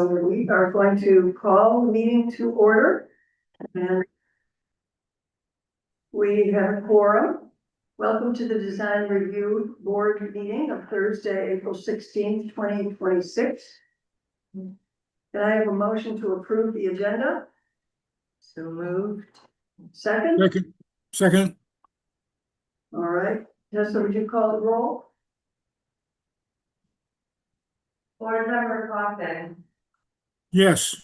We are going to call the meeting to order, and we have a quorum. Welcome to the Design Review Board meeting of Thursday, April 16th, 2026. Can I have a motion to approve the agenda? So moved. Second? Second, All right. Tessa, would you call the roll? Board Member Coffin. yes.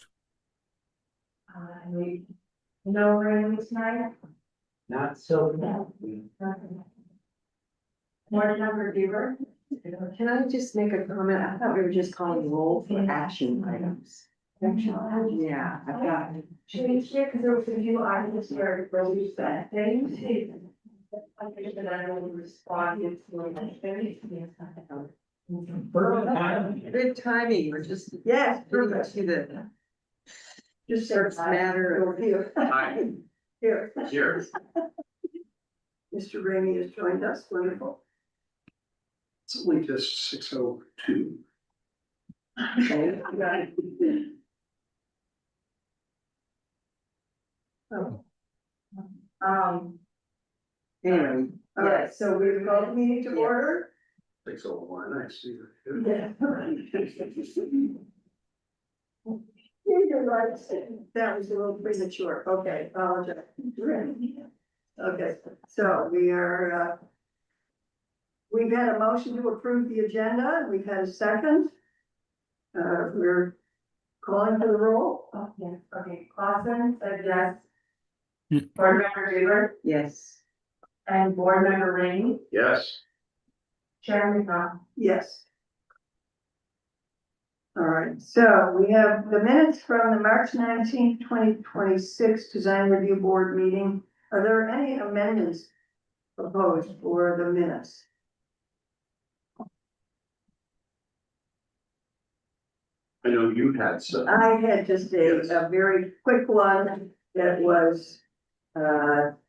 No rain tonight? Not so. Board Member Beaver. Can I just make a comment? I thought we were just calling roll for action items. Yeah, I've got. Should we share, because there was a few items where we said things. And I will respond Good timing, we're just. Yes, Pretty perfect. to the Just first matter of. Here. Hi. Here. Here. Mr. Ramey has joined us. Wonderful. It's only just 6:02. Anyway, All right, so we've called the meeting to Yes. order. 6:01, I see. Yeah. You're right. That was a little premature. Okay, apologize. Okay, so we are, we've had a motion to approve the agenda. We've had a second. We're calling for the roll. Oh, yes, okay, Clausen said yes. Hmm. Board Member Beaver yes. and Board Member Rainey, Yes. Chairman McGrath. Yes. All right, so we have the minutes from the March 19th, 2026 Design Review Board meeting. Are there any amendments proposed for the minutes? I know you had some. I had just a very quick one that was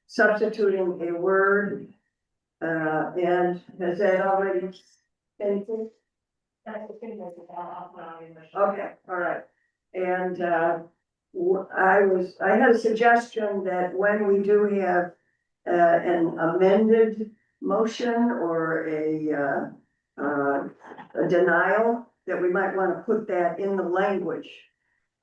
substituting a word. And has that already been? Okay, all right. And I had a suggestion that when we do have an amended motion or a denial, that we might want to put that in the language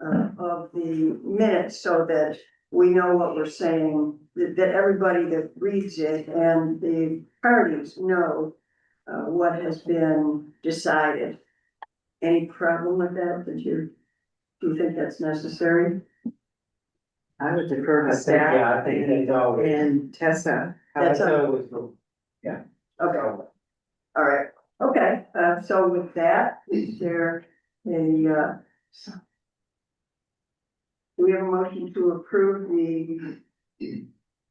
of the minutes so that we know what we're saying, that everybody that reads it and the parties know what has been decided. Any problem with that? Do you think that's necessary? I would defer to Yeah, staff I think that's always. and Tessa. That's always. Okay, all right, okay, so with that, is there a, do we have a motion to approve the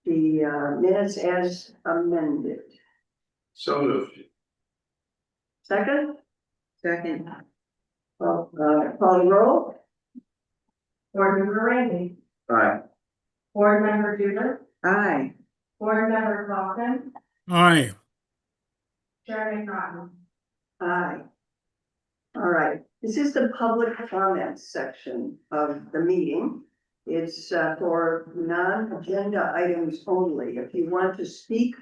minutes as amended? So moved. Second, Second. call the roll? Board Member Rainey, Aye. Board Member Beaver, Aye. Board Member Clausen, Aye, Chairman McGrath. Aye. All right, this is the public comments section of the meeting. It's for non-agenda items only. If you want to speak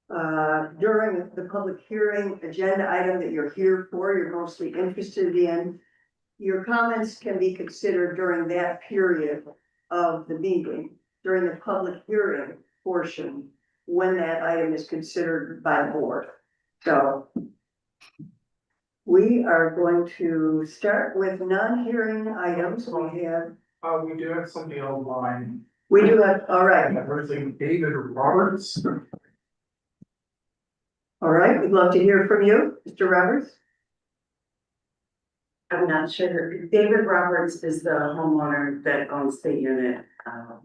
during the public hearing agenda item that you're here for, you're mostly interested in, your comments can be considered during that period of the meeting, during the public hearing portion, when that item is considered by the board. So we are going to start with non-hearing items. We do have something online. We do have, all right, Representing David Roberts. all right, we'd love to hear from you, Mr. Roberts. I'm not sure. David Roberts is the homeowner that owns the unit,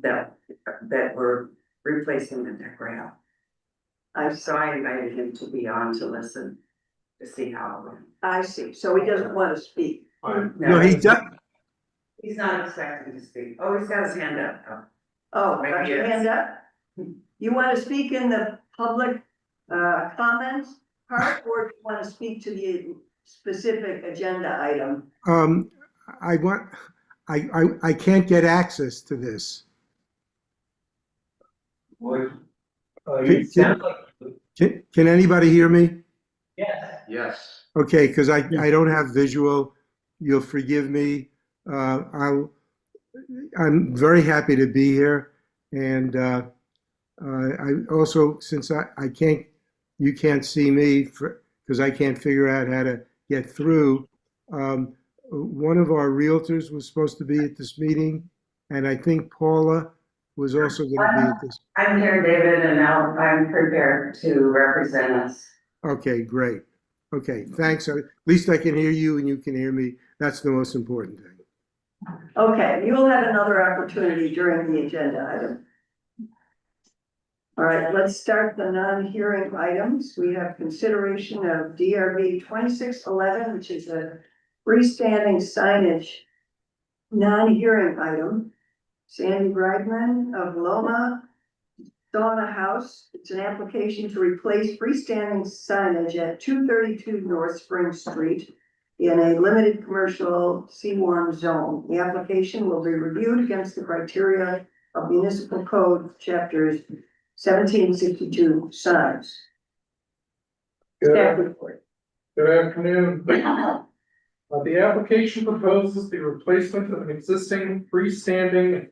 that we're replacing the deck rail. So I invited him to be on to listen, to see how it went. I see, so he doesn't want to speak. no, he does, He's not expecting to speak. Oh, he's got his hand up, though. Oh, got your hand up? You want to speak in the public comments part, or do you want to speak to the specific agenda item? I want, I can't get access to this. Well, you sound Can anybody hear me? Yes. Okay, because I don't have visual. You'll forgive me. I'm very happy to be here. And I also, since I can't, you can't see me because I can't figure out how to get through. One of our realtors was supposed to be at this meeting, and I think Paula was also going to be at this. I'm here, David, and now I'm prepared to represent us. Okay, great. Okay, thanks. At least I can hear you and you can hear me. That's the most important thing. Okay, you will have another opportunity during the agenda item. All right, let's start the non-hearing items. We have consideration of DRB 2611, which is a freestanding signage non-hearing item. Sandy Bragman of Loma Sauna House. It's an application to replace freestanding signage at 232 North Spring Street in a limited commercial C1 zone. The application will be reviewed against the criteria of municipal code chapters 1762 signs. Staff report. Good afternoon. The application proposes the replacement of an existing freestanding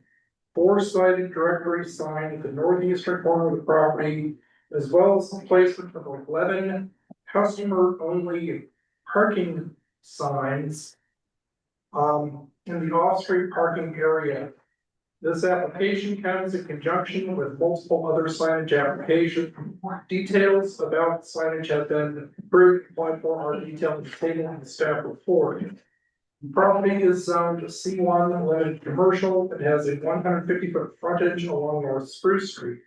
four-sided directory sign at the northeastern corner of the property, as well as the placement of 11 customer-only parking signs in the off-street parking area. This application comes in conjunction with multiple other signage applications. Details about signage have been approved, applied for, are detailed in the table in the staff report. The property is zoned C1 limited commercial. It has a 150-foot frontage along North Spruce Street.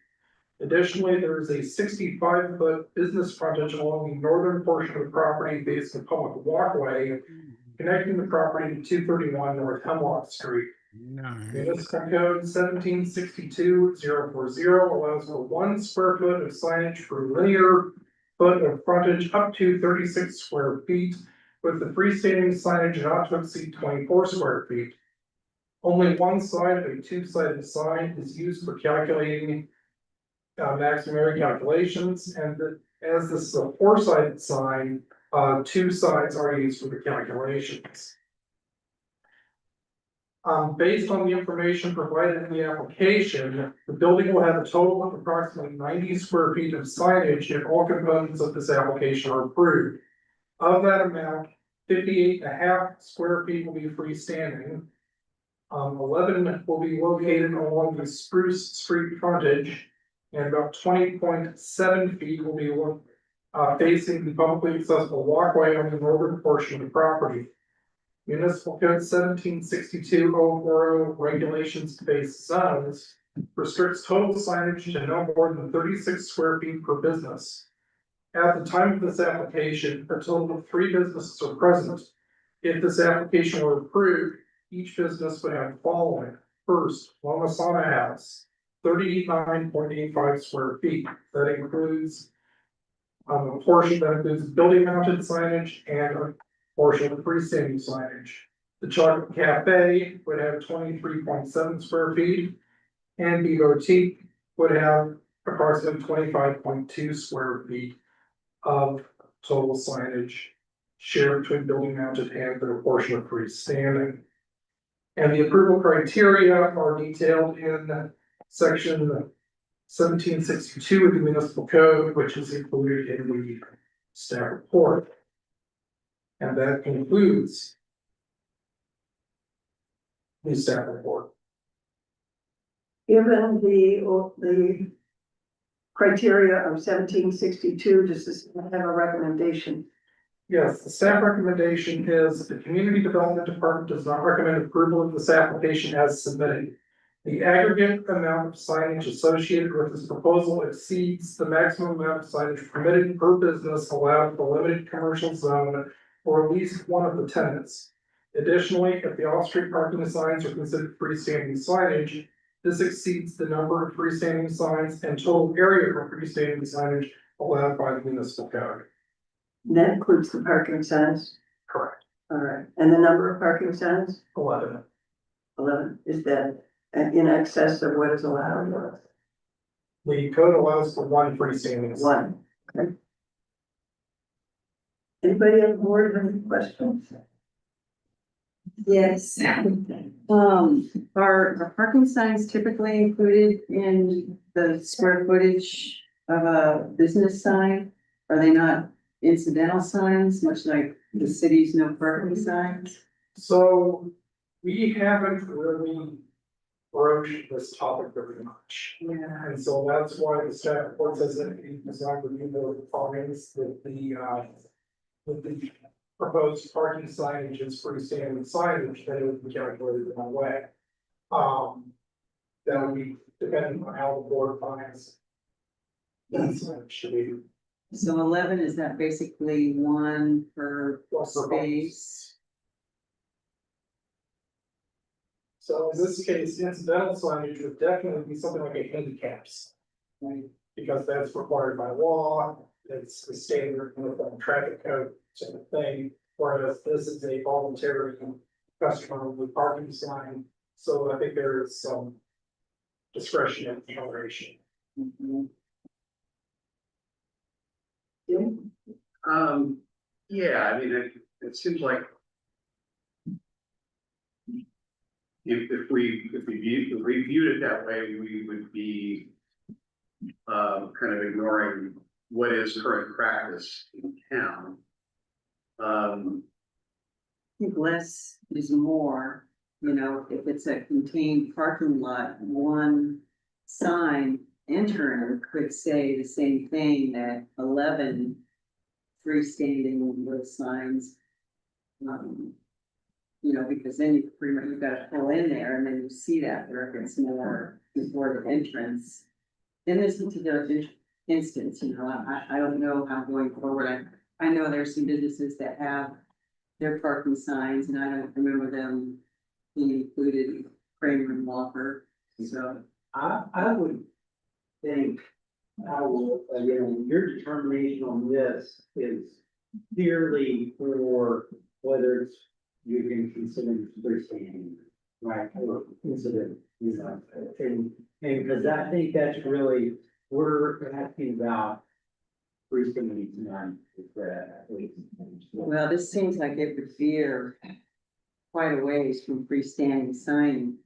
Additionally, there is a 65-foot business frontage along the northern portion of the property based on a public walkway connecting the property to 231 North Hemlock Street. Municipal code 1762-040 allows for 1 square foot of signage per linear foot of frontage up to 36 square feet, with the freestanding signage not to exceed 24 square feet. Only one side of a two-sided sign is used for calculating maximum area calculations, and as this is a four-sided sign, 2 sides are used for the calculations. Based on the information provided in the application, the building will have a total of approximately 90 square feet of signage if all components of this application are approved. Of that amount, 58.5 square feet will be freestanding. 11 will be located along the Spruce Street frontage, and about 20.7 feet will be facing the publicly accessible walkway on the northern portion of the property. Municipal Code 1762-040 regulations-based zones restricts total signage to no more than 36 square feet per business. At the time of this application, a total of 3 businesses are present. If this application were approved, each business would have the following. First, Loma Sauna House, 39.85 square feet. That includes a portion that includes building mounted signage and a portion of freestanding signage. The Chocolate Cafe would have 23.7 square feet, and the Boutique would have approximately 25.2 square feet of total signage shared between building mounted and the portion of freestanding. And the approval criteria are detailed in section 1762 of the municipal code, which is included in the staff report. And that concludes the staff report. Given the criteria of 1762, does this have a recommendation? Yes, the staff recommendation is the Community Development Department does not recommend approval of this application as submitted. The aggregate amount of signage associated with this proposal exceeds the maximum amount of signage permitted per business allowed for limited commercial zone for at least one of the tenants. Additionally, if the off-street parking signs are considered freestanding signage, this exceeds the number of freestanding signs and total area for freestanding signage allowed by the municipal code. And that includes the parking signs. Correct. All right, and the number of parking signs, 11. 11, is that in excess of what is allowed? The code allows for one freestanding sign. One, okay. Anybody on board have any questions? Yes. Are parking signs typically included in the square footage of a business sign? Are they not incidental signs, much like the city's no parking signs? So we haven't really broached this topic very much. Yeah. And so that's why the staff report says that it does not review the findings that with the proposed parking signage is freestanding signage, that it would be calculated in that way. That would be depending on how the board finds. That signage should be. So 11, is that basically one per plus the space? So in this case, incidental signage would definitely be something like a handicaps. Right. Because that's required by law, it's the standard with the traffic code sort of thing. Whereas this is a voluntary customer with parking sign, so I think there is some discretion in toleration. Mhm. Yeah, I mean, it seems like. If we viewed it that way, we would be. Kind of ignoring what is current practice in town. I think less is more, you know, if it's a contained parking lot, one sign entering could say the same thing that 11 freestanding little signs. You know, because then you pretty much, you've got to pull in there and then you see that there if it's more before the entrance. In this particular instance, you know, I don't know how going forward, I know there's some businesses that have their parking signs, and I don't remember them being included in Kramer and Walker, so. I would think, your determination on this is purely for whether it's, you can consider it freestanding, right, or consider, you know, and because I think that's really, we're asking about freestanding tonight, is that. Well, this seems like it would veer quite a ways from freestanding sign,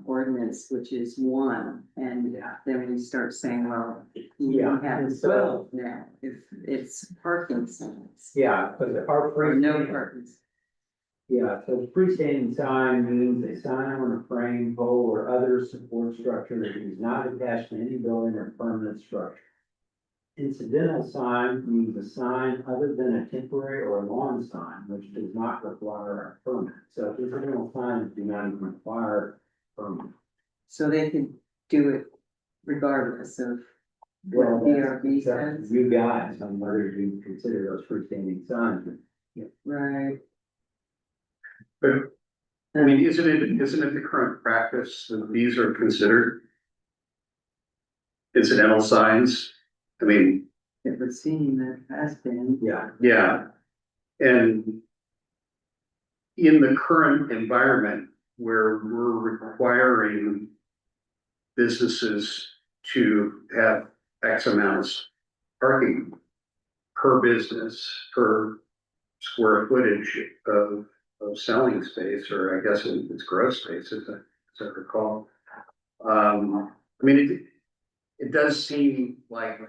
ordinance, which is one, and then we start saying, well, you Yeah, have and so- 12 now, if it's parking signs. Yeah, because our Or no freestanding. parking. Yeah, so freestanding sign means a sign on a frame, pole, or other support structure that is not attached to any building or permanent structure. Incidental sign means a sign other than a temporary or lawn sign, which does not require a permit. So incidental signs do not even require a permit. So they could do it regardless of Well, what that's DRB up to says. you guys on whether you consider those freestanding signs. Right. But, I mean, isn't it the current practice that these are considered incidental signs? I mean, It would seem that it has been. Yeah, yeah. And in the current environment where we're requiring businesses to have X amounts parking per business, per square footage of selling space, or I guess it's gross space, as I recall. I mean, it does seem like,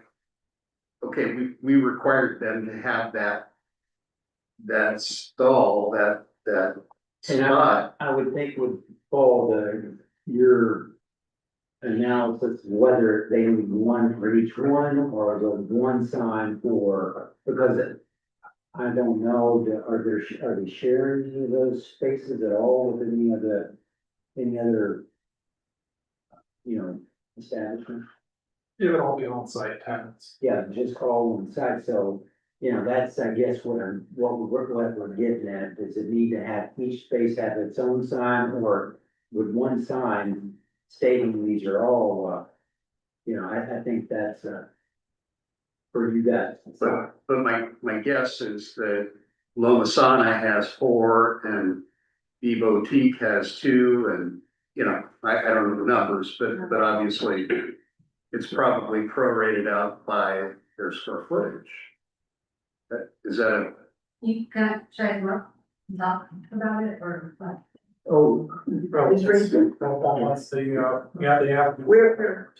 okay, we required them to have that stall, that and spot. I would think would fall your analysis, whether they need one for each one or the one sign for, because I don't know, are they sharing any of those spaces at all with any other, you know, establishment? It would all be on-site tenants. Yeah, just all on site, so, you know, that's, I guess, what we're getting at, does it need to have, each space have its own sign, or with one sign stating these are all, you know, I think that's, for you guys. But my guess is that Loma Sana has 4 and B Boutique has 2 and, you know, I don't know the numbers, but obviously it's probably prorated out by their square footage. Is that a, You can, should I talk about it or what? Oh. It's recent. Once the, yeah, they have. We're,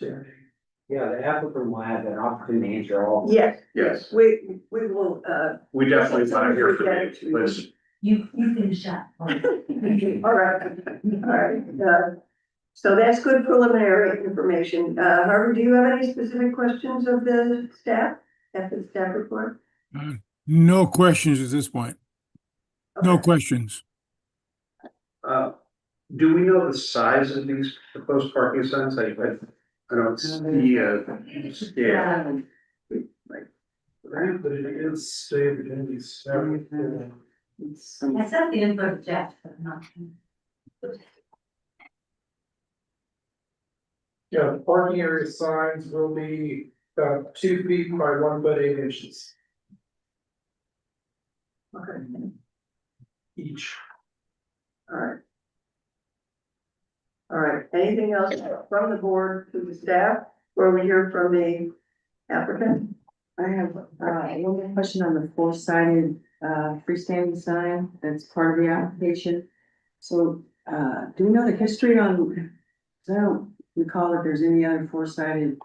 Yeah, the applicant will have an opportunity to answer all. yes, yes, we will, we definitely want to hear from you, Liz. You can shut. all right, so that's good preliminary information. Harvey, do you have any specific questions of the staff, after the staff report? No questions at this point. No Okay. questions. Do we know the size of these proposed parking signs? I don't see a scale. But it is stated in these. I sent the info to Jeff, but not. Yeah, the parking area signs will be 2 feet by 1 foot 8 inches Okay, each. all right. All right, anything else from the board to the staff, or we hear from the applicant? I have, one more question on the 4-sided, freestanding sign that's part of the application. So, do we know the history on, 'cause I don't recall if there's any other 4-sided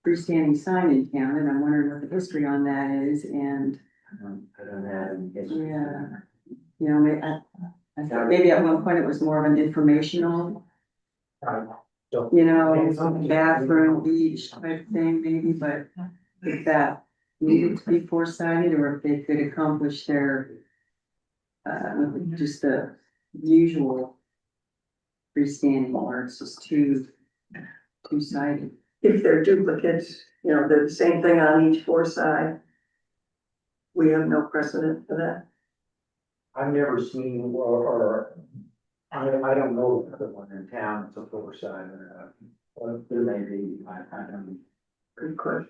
freestanding sign in town, and I'm wondering what the history on that is, and, I don't have. yeah. You know, I thought maybe at one point it was more of an informational, you know, bathroom, beach type thing maybe, but if that needed to be 4-sided, or if they could accomplish their just the usual freestanding, or it's just two-sided. If they're duplicates, you know, they're the same thing on each 4 side. We have no precedent for that. I've never seen, or, I don't know if the one in town, it's a 4-sided, or there may be, I don't know. Good question.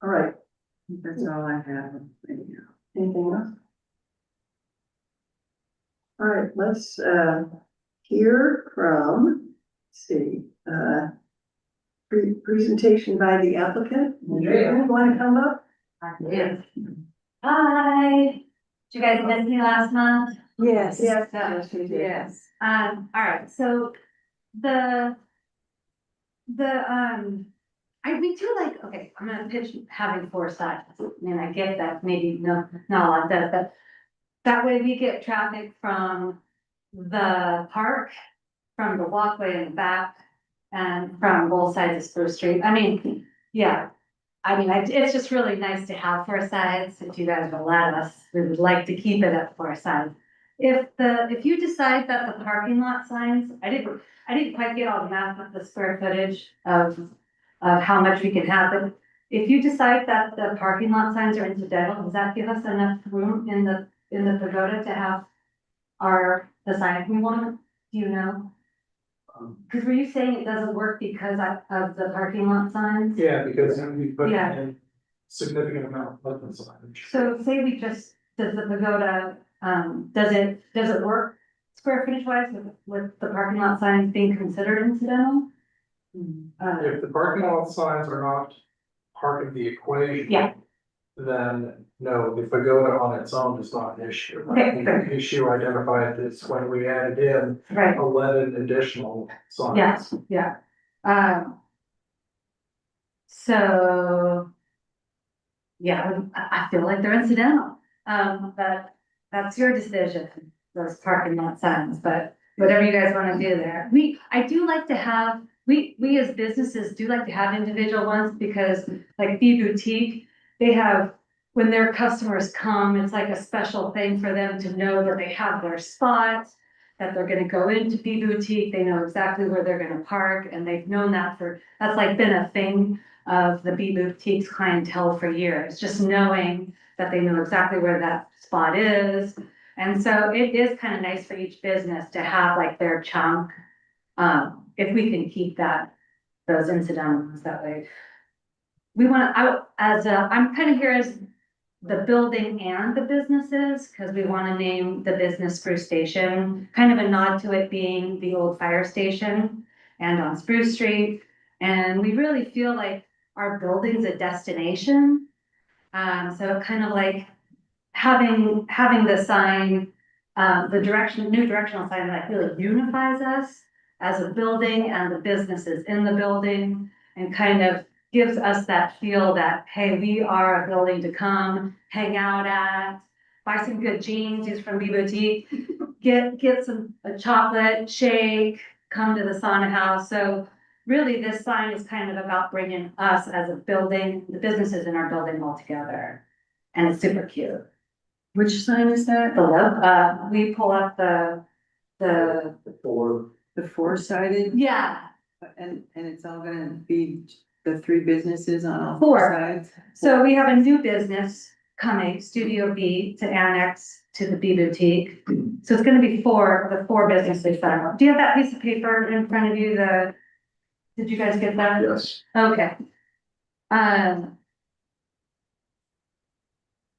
All right, That's all I have. Anyhow. anything else? All right, let's, hear from, let's see, presentation by the applicant. You want to come up? Yes. Hi, did you guys miss me last month? Yes. Yes, yes, we did. Yes. All right, so the, we do like, okay, I'm gonna pitch having 4 sides. I mean, I get that maybe not a lot does, but that way we get traffic from the park, from the walkway in the back, and from both sides of Spruce Street. I mean, yeah. I mean, it's just really nice to have 4 sides, if you guys will let us, we would like to keep it at 4 sides. If you decide that the parking lot signs, I didn't quite get all the math of the square footage of how much we can have, but if you decide that the parking lot signs are incidental, does that give us enough room in the pagoda to have the sign we want? Do you know? Cause were you saying it doesn't work because of the parking lot signs? Yeah, because we put Yeah. in significant amount of parking signage. So say we just, does the pagoda, does it work square footage wise with the parking lot signs being considered incidental? If the parking lot signs are not part of the equation. Yeah. Then, no, the pagoda on its own is not an issue. Okay, fair. The issue identified is when we added in Right, 11 additional signs. yes, yeah. So. Yeah, I feel like they're incidental, but that's your decision, those parking lot signs, but whatever you guys wanna do there. I do like to have, we as businesses do like to have individual ones, because like Bee Boutique, they have, when their customers come, it's like a special thing for them to know that they have their spots, that they're gonna go into Bee Boutique, they know exactly where they're gonna park, and they've known that that's like been a thing of the Bee Boutique's clientele for years, just knowing that they know exactly where that spot is. And so it is kind of nice for each business to have like their chunk, if we can keep those incidentals that way. We want to, I'm kind of here as the building and the businesses, because we want to name the business Spruce Station, kind of a nod to it being the old fire station and on Spruce Street. And we really feel like our building's a destination. So kind of like having the sign, new directional sign that really unifies us as a building and the businesses in the building, and kind of gives us that feel that, hey, we are a building to come, hang out at, buy some good jeans, use from B Boutique, get a chocolate shake, come to the sauna house. So really, this sign is kind of about bringing us as a building, the businesses in our building all together. And it's super cute. Which sign is that? We pull up the, Or The four-sided? yeah, And it's all gonna be the three businesses on all Four. four sides? so we have a new business coming, Studio B, to annex to the B Boutique. So it's gonna be the four businesses that are, do you have that piece of paper in front of you, did you guys get that? Yes. Okay.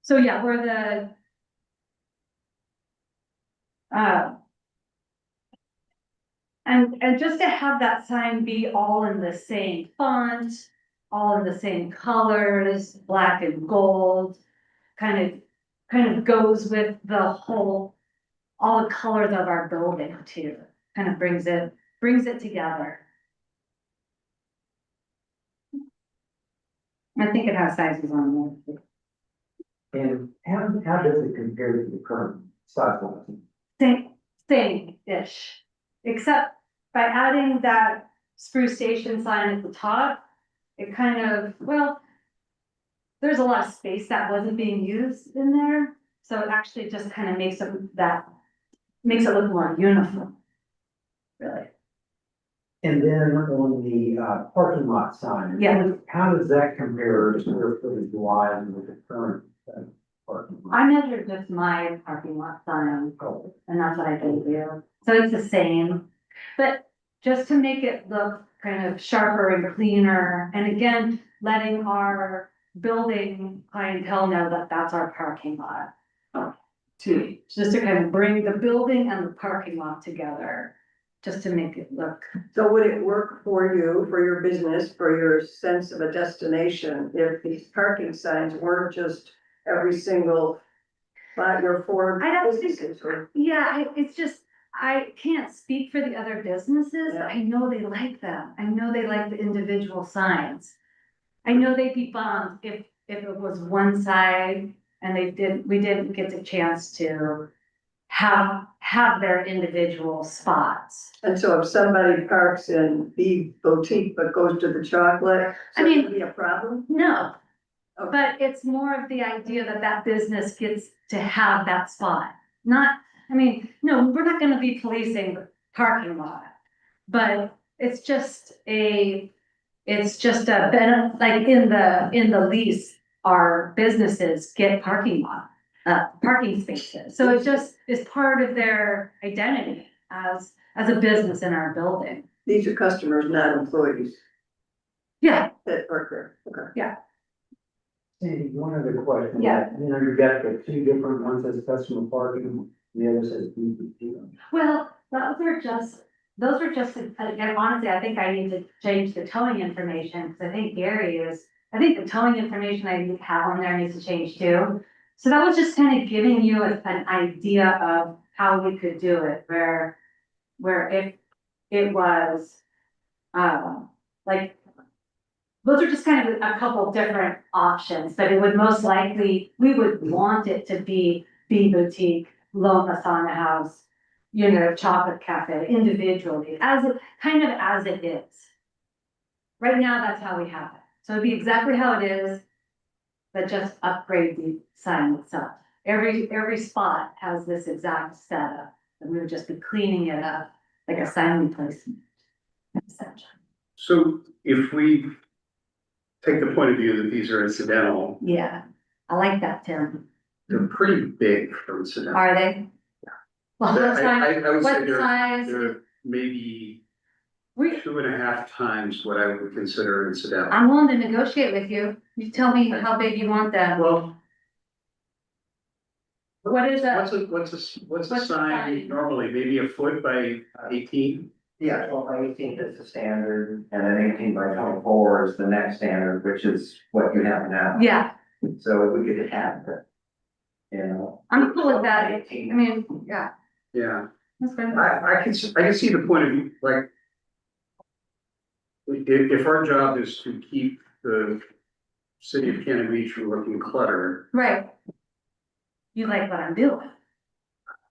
So yeah, we're and just to have that sign be all in the same font, all in the same colors, black and gold, kind of goes with the whole, all the colors of our building too, kind of brings it together. I think it has sizes on there. and how does it compare to the current size line? Same-ish, except by adding that Spruce Station sign at the top, it kind of, well, there's a lot of space that wasn't being used in there, so it actually just kind of makes it look more uniform. Really, And then on the parking lot sign. Yeah. How does that compare to square footage wise with the current parking lot? I measured just my parking lot sign, Oh, and that's what I gave you, so it's the same. But just to make it look kind of sharper and cleaner, and again, letting our building clientele know that that's our parking lot. Just to kind of bring the building and the parking lot together, just to make it look. So would it work for you, for your business, for your sense of a destination, if these parking signs weren't just every single, your four I don't think- businesses or? Yeah, it's just, I can't speak for the other businesses, Yeah. I know they like them, I know they like the individual signs. I know they'd be bummed if it was one side and we didn't get the chance to have their individual spots. And so if somebody parks in B Boutique but goes to the chocolate, I so mean- it'd be a problem? No, Okay. but it's more of the idea that that business gets to have that spot. Not, I mean, no, we're not gonna be policing the parking lot. But it's just a like in the lease, our businesses get parking spaces. So it just is part of their identity as a business in our building. These are customers, not employees Yeah, that work there. Okay. Sandy, one other question. Yeah. You know, you've got the two different ones as customer parking, the other says BBQ. well, those are just, and honestly, I think I need to change the towing information, because I think the towing information I have on there needs to change too. So that was just kind of giving you an idea of how we could do it, where if it was, like, those are just kind of a couple different options, but it would most likely, we would want it to be B Boutique, Loma Sauna House, Chocolate Cafe individually, as it is. Right now, that's how we have it. So it'd be exactly how it is, but just upgrade the sign itself. Every spot has this exact setup, and we would just be cleaning it up like a sign replacement. Essentially. So if we take the point of view that these are incidental, Yeah, I like that, Tim. they're pretty big for incidental. Are they? Well, what size, I would say what they're, size? they're maybe We, 2.5 times what I would consider incidental. I'm willing to negotiate with you. You tell me how big you want them. Well, What is that? What's a What's the sign sign? normally, maybe a foot by 18? Yeah, 12 by 18 is the standard, and then 18 by 24 is the next standard, which is what you have now. Yeah, So we could have it. You know. I'm cool with that. 18. I mean, yeah, Yeah, that's good. I can see the point of view, like. If our job is to keep the city of Cannon Beach from looking cluttered, Right. You like what I'm doing?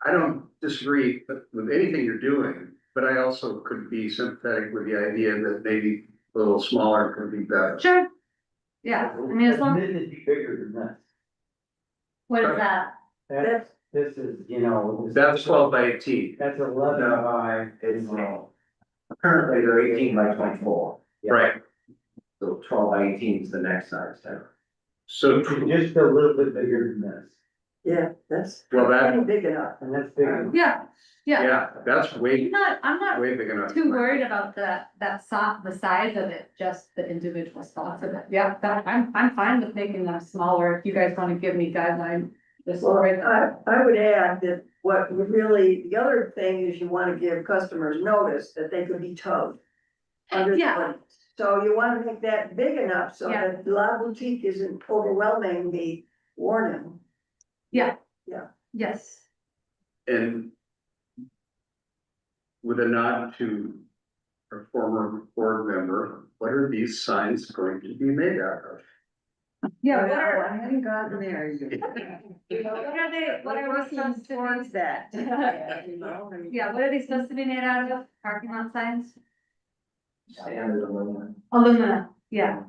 I don't disagree with anything you're doing, but I also could be sympathetic with the idea that maybe a little smaller could be better. Sure. Yeah, I mean, as long, This is bigger than this. what is that? That's, this is, you know. That's 12 by 18, That's 11 by, It's, currently they're 18 by 24, right? so 12 by 18 is the next size down. So, just a little bit bigger than this, Yeah, that's well, that, pretty big enough. and that's bigger. Yeah, yeah. yeah, that's way, I'm not way big enough. too worried about the size of it, just the individual spots of it. Yeah, I'm fine with making them smaller. If you guys wanna give me guidelines, this Well, right. I would add that what would really, the other thing is you wanna give customers notice that they could be towed. Under the Yeah. ordinance. So you wanna make that big enough so Yeah. that La Boutique isn't overwhelming the warning. Yes, And with a nod to a former board member, what are these signs going to be made out of? yeah, I haven't gotten there yet. what are we supposed to Towards be? that. You know, I mean- Yeah, what are these supposed to be made out of? Parking lot signs? Standard aluminum, Aluminum, yeah.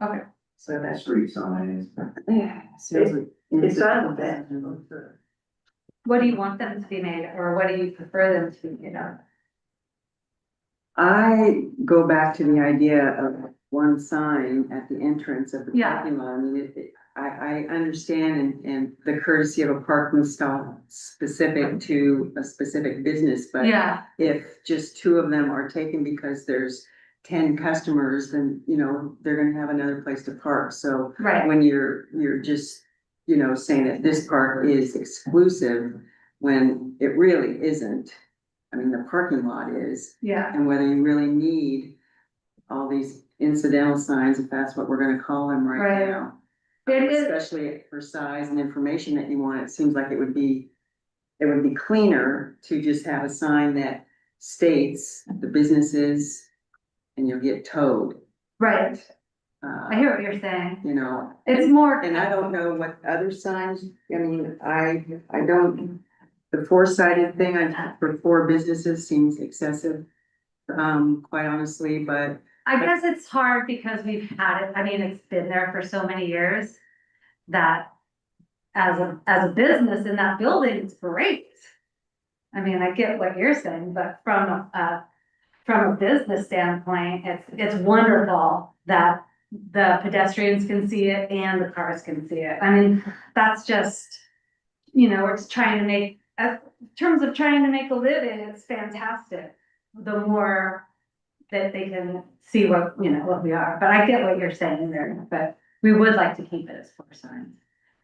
Okay, So that's. street signs. It's on that. what do you want them to be made, or what do you prefer them to be made of? I go back to the idea of one sign at the entrance of the Yeah. parking lot. I mean, I understand and the courtesy of a parking stall specific to a specific business, but Yeah, if just two of them are taken because there's 10 customers, then, you know, they're gonna have another place to park. So right, when you're just, you know, saying that this part is exclusive when it really isn't. I mean, the parking lot is, yeah, and whether you really need all these incidental signs, if that's what we're gonna call them right Right. now. It is- Especially for size and information that you want, it seems like it would be cleaner to just have a sign that states the businesses and you'll get towed. right. I hear what you're saying. You know, It's more. and I don't know what other signs, I mean, I don't, the four-sided thing, for four businesses seems excessive. Quite honestly, but I guess it's hard because we've had it, I mean, it's been there for so many years that as a business in that building, it's great. I mean, I get what you're saying, but from a business standpoint, it's wonderful that the pedestrians can see it and the cars can see it. I mean, that's just, you know, we're just trying to make, in terms of trying to make a living, it's fantastic. The more that they can see what, you know, what we are, but I get what you're saying there, but we would like to keep it as four signs.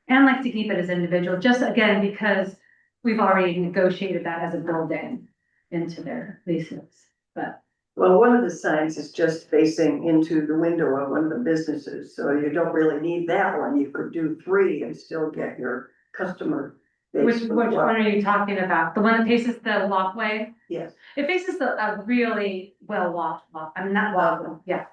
And like to keep it as individual, just again, because we've already negotiated that as a building into their leases, but. Well, one of the signs is just facing into the window of one of the businesses, so you don't really need that one. You could do three and still get your customer base. Which one are you talking about? The one that faces the walkway? Yes. It faces a really well walked walk, I mean, not walk, yeah.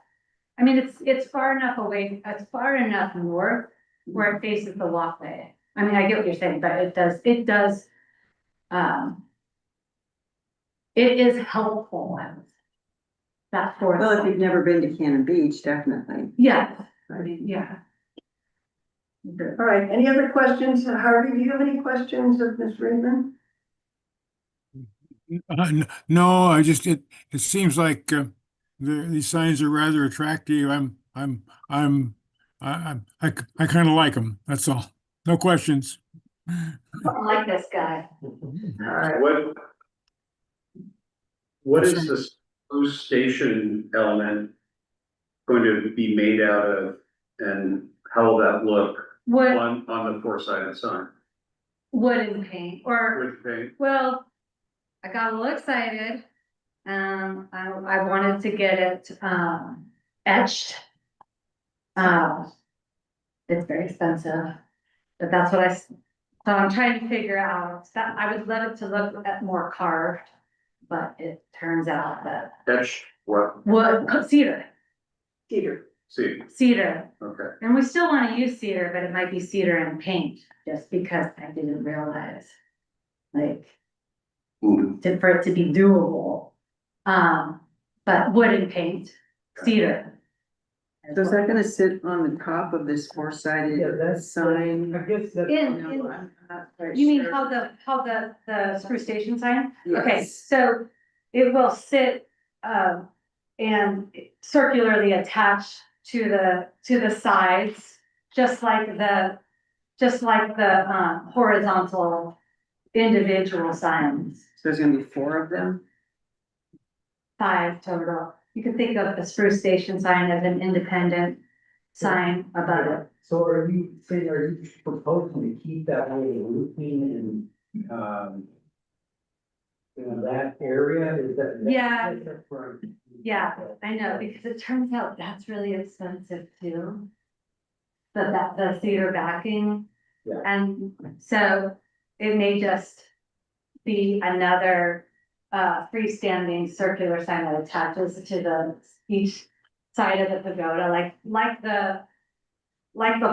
I mean, it's far enough away, it's far enough north where it faces the walkway. I mean, I get what you're saying, but it does, it is helpful. That fourth. well, if sign. you've never been to Cannon Beach, definitely. Yeah, I mean, yeah. All right, any other questions? Harvey, do you have any questions of Ms. Raymond? No, it seems like these signs are rather attractive. I kind of like them. That's all. No questions. I like this guy. All right, What is this post station element going to be made out of, and how will that look wood, on the four-sided sign. wooden paint, or, Wood paint, well, I got a little excited. I wanted to get it, etched. It's very expensive, but that's what so I'm trying to figure out, that, I would love it to look at more carved, but it turns out that etched, what, wood, cedar, see, cedar. okay. And we still wanna use cedar, but it might be cedar and paint, just because I didn't realize, like, for it to be doable. But wooden paint, cedar. So is that gonna sit on the top of this four-sided sign? I guess that. No, I'm not quite You mean sure. how the spruce station sign? Okay, Yes. so it will sit, and circularly attached to the sides, just like the horizontal individual signs. So there's gonna be 4 of them? 5 total. You can think of the spruce station sign as an independent sign above it. So are you saying, are you proposing to keep that way roofing and, that area, is that? Yeah. that's for- Yeah, I know, because it turns out that's really expensive too. The cedar backing. Yeah. And so it may just be another freestanding circular sign that attaches to each side of the pagoda, like the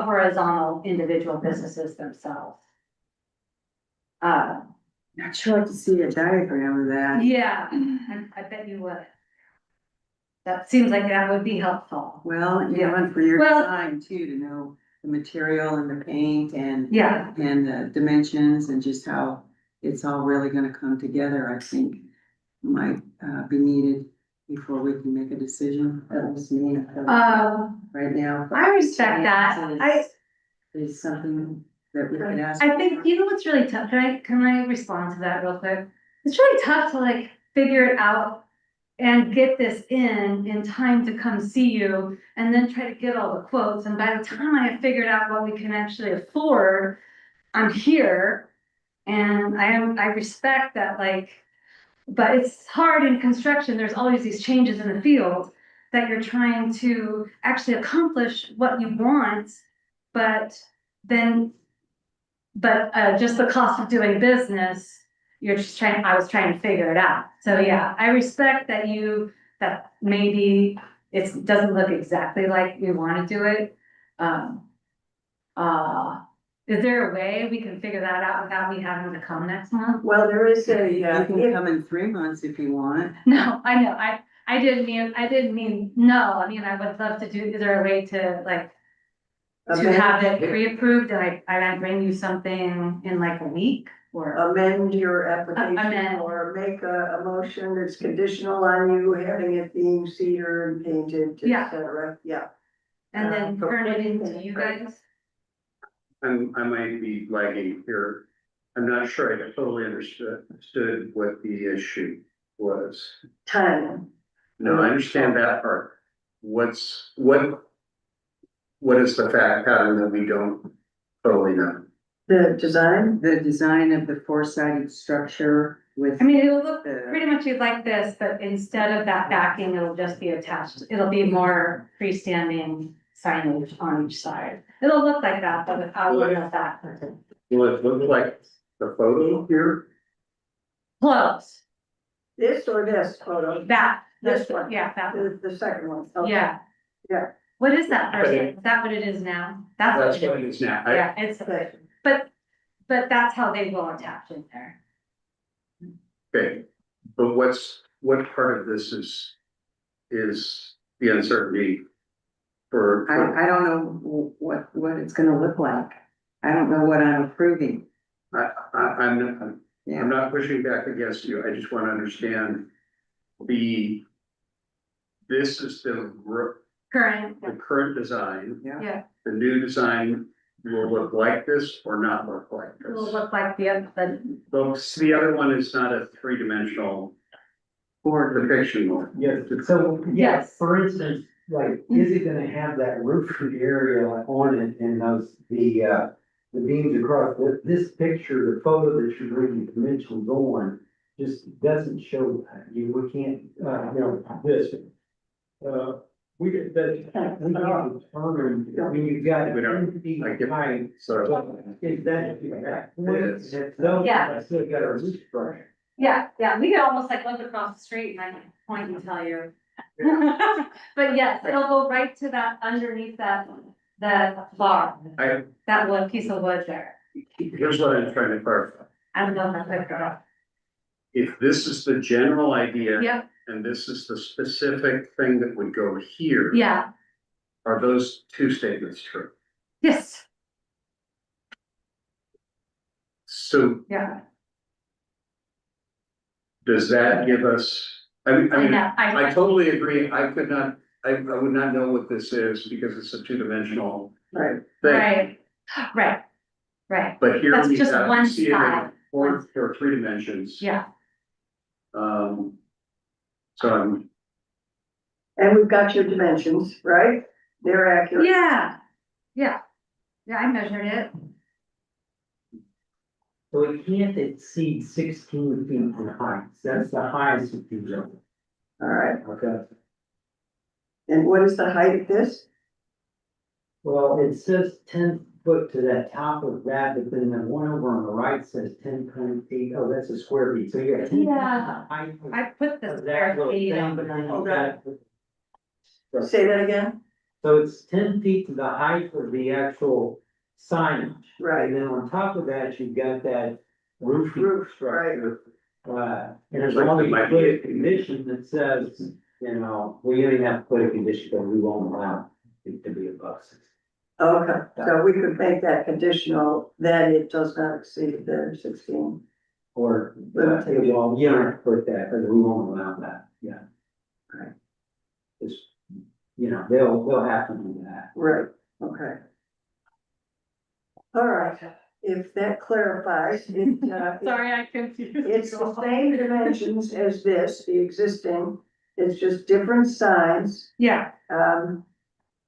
horizontal individual businesses themselves. I'd sure like to see a diagram of that. Yeah, I bet you would. That seems like that would be helpful. Well, you know, and for your Well- design too, to know the material and the paint and Yeah, the dimensions and just how it's all really gonna come together, I think might be needed before we can make a decision. That was me. Right now. I respect that. Is something that we could ask. I think, you know what's really tough, can I respond to that real quick? It's really tough to like figure it out and get this in time to come see you and then try to get all the quotes. And by the time I have figured out what we can actually afford, I'm here. And I respect that, like, but it's hard in construction. There's always these changes in the field that you're trying to actually accomplish what you want, but just the cost of doing business, I was trying to figure it out. So yeah, I respect that maybe it doesn't look exactly like we want to do it. Is there a way we can figure that out without me having to come next month? Well, there is a, You can come in 3 months if you want. No, I know, I didn't mean, no, I mean, I would love to do, is there a way to like, to have it pre-approved and I bring you something in like a week or? amend your application Amend. or make a motion that's conditional on you having it being cedar and painted, Yeah. et cetera, yeah. And then turn it into you guys? I might be lagging here. I'm not sure I totally understood what the issue was. Time, No, I understand that part. What is the fact pattern that we don't totally know? the design, The design of the four-sided structure with. I mean, it will look pretty much like this, but instead of that backing, it'll just be attached. It'll be more freestanding signage on each side. It'll look like that, but without that. Will it look like the photo here? Close, this or this photo, this This one. yeah, that one, the second one. Okay. yeah. Yeah. What is that person? Is that what it is now? That's what it is now. Yeah, it's, Okay. but that's how they will attach in there. Okay, but what part of this is the uncertainty for? I don't know what it's gonna look like. I don't know what I'm approving. I'm Yeah, not pushing back against you, I just want to understand this is the Current, current design, yeah, the new design will look like this or not look like it will this. look like the, Well, the other one is not a three-dimensional board. depiction. Yes, so, Yes. for instance, like, is it gonna have that roofing area on it and the beams across, this picture, the photo that you're bringing dimensions on, just doesn't show that, we can't, this. We get that, we can't determine, when you've got We don't- 10 feet I get- high, So, is that point, Yes. if those, Yeah. I still got a roof structure. Yeah, we could almost like look across the street and I can point and tell you. But yes, it'll go right to that underneath that bar, that one piece of wood there. here's what I'm trying to clarify. I don't know if that's right. If this is the general idea. Yep, And this is the specific thing that would go here. yeah, Are those two statements true? yes, So yeah. does that give us, I mean, know, I totally agree, I would not know what this is because it's a two-dimensional Right. thing. Right, But here That's we just have, one you see it in side. four or three dimensions. yeah, So I'm, And we've got your dimensions, right? They're accurate. yeah, I measured it. So it can't exceed 16 feet in height, that's the highest it can go. All right. Okay. And what is the height of this? Well, it says 10 foot to the top of that, but then the one over on the right says 10.8. Oh, that's a square feet, so you got 10 feet Yeah. height of I put the that square little feet thing, on but then the. you got. Say that again? So it's 10 feet to the height of the actual signage. Right. And then on top of that, you've got that roof Roof, structure. And as Like long it as you might put be- a condition that says, we don't even have to put a condition, but we won't allow it to be above 6. Okay, so we could make that conditional that it does not exceed the 16. Or, Limitation. well, you don't have to put that, because we won't allow that, yeah. Right. It's, they'll have to do that. Right, okay. All right, if that clarifies, Sorry, I confused. it's the same dimensions as this, the existing, it's just different signs. Yeah,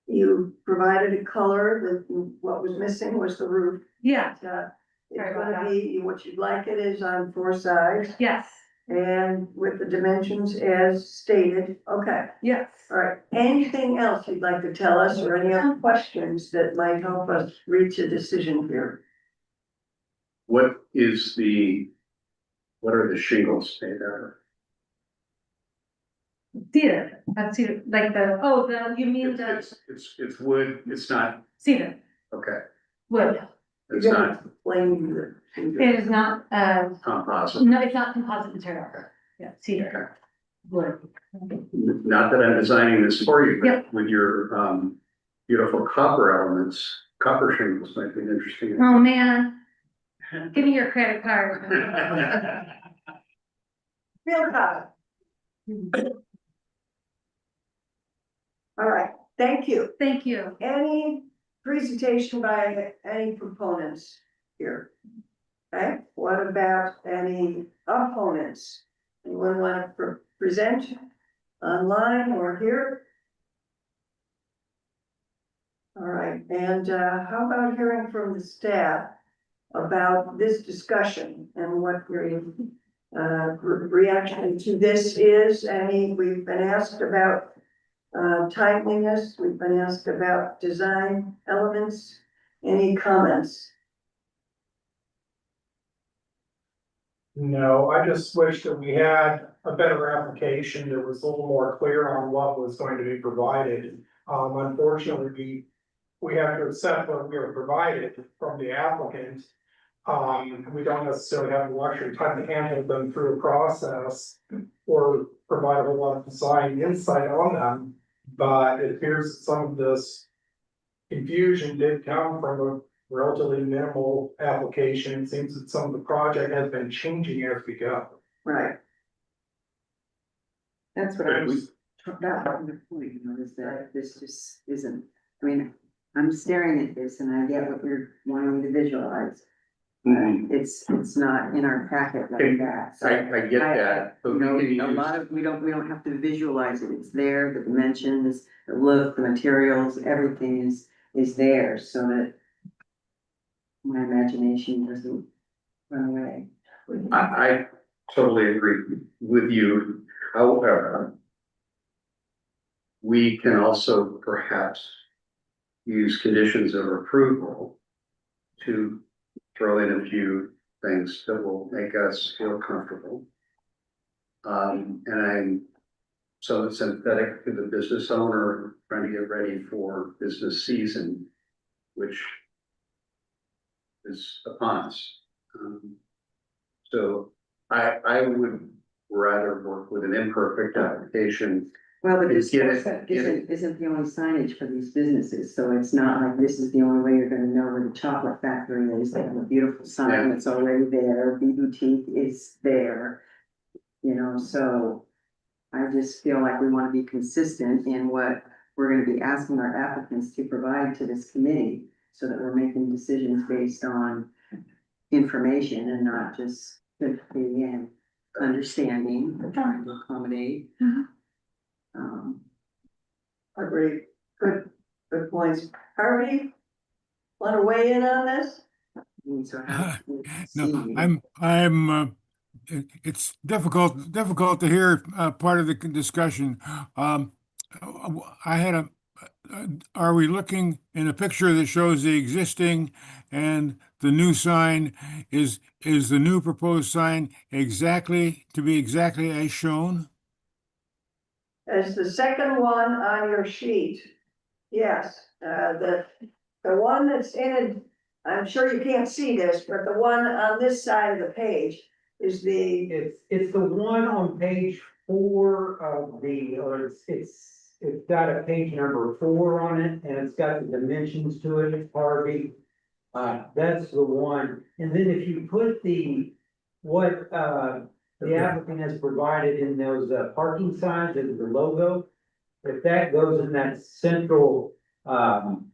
You provided a color, what was missing was the roof. yeah, It's Sorry about gonna be, what you'd like it is on 4 sides, yes, and with the dimensions as stated, okay. yes. All right, anything else you'd like to tell us, or any other questions that might help us reach a decision here? what are the shingles made out of? Cedar, that's cedar, like you mean the It's wood, it's not, cedar, okay, wood. it's You're not gonna explain the. It is not, composite. no, it's not composite material. Yeah, cedar, wood. Not that I'm designing this for you, Yep. but with your, beautiful copper elements, copper shingles might be interesting. Oh, man. Give me your credit card. Real copy. All right, thank you. Thank you. Any presentation by any proponents here? Okay, what about any opponents? Anyone want to present online or here? All right, and how about hearing from the staff about this discussion and what your reaction to this is? We've been asked about timeliness, we've been asked about design elements. Any comments? No, I just wish that we had a better application that was a little more clear on what was going to be provided. Unfortunately, we have to accept what we are provided from the applicant. We don't necessarily have the luxury time to handle them through a process or provide a whole lot of design insight on them. But it appears that some of this confusion did come from a relatively minimal application. It seems that some of the project has been changing as we go. Right, That's what I was, that was the point, is that this just isn't, I'm staring at this and I get what you're wanting to visualize. Mhm. It's not in our packet like that. So I get that, but You we know, can a lot use, of, we don't have to visualize it. It's there, the dimensions, the look, the materials, everything is there so that my imagination doesn't run away. I totally agree with you, however. We can also perhaps use conditions of approval to throw in a few things that will make us feel comfortable. And I'm somewhat sympathetic to the business owner trying to get ready for business season, which is upon us. So I would rather work with an imperfect application. Well, but this Get it, isn't the only signage for these businesses, so it's not like this is the only way you're gonna know where the chocolate factory is. They have a beautiful sign Yeah. that's already there, B Boutique is there. You know, so I just feel like we wanna be consistent in what we're gonna be asking our applicants to provide to this committee. So that we're making decisions based on information and not just sympathy and understanding, or trying to accommodate. Mhm. Agreed. Good points. Harvey, want to weigh in on this? And so how. No, it's difficult to hear, part of the discussion. I had are we looking in a picture that shows the existing and the new sign? Is the new proposed sign exactly as shown? As the second one on your sheet, yes, the one that's in, I'm sure you can't see this, but the one on this side of the page is the, It's the one on page 4 of the, or it's got a page number 4 on it, and it's got the dimensions to it, Harvey. That's the one, and then if you put what, the applicant has provided in those, parking signs and the logo, if that goes in that central,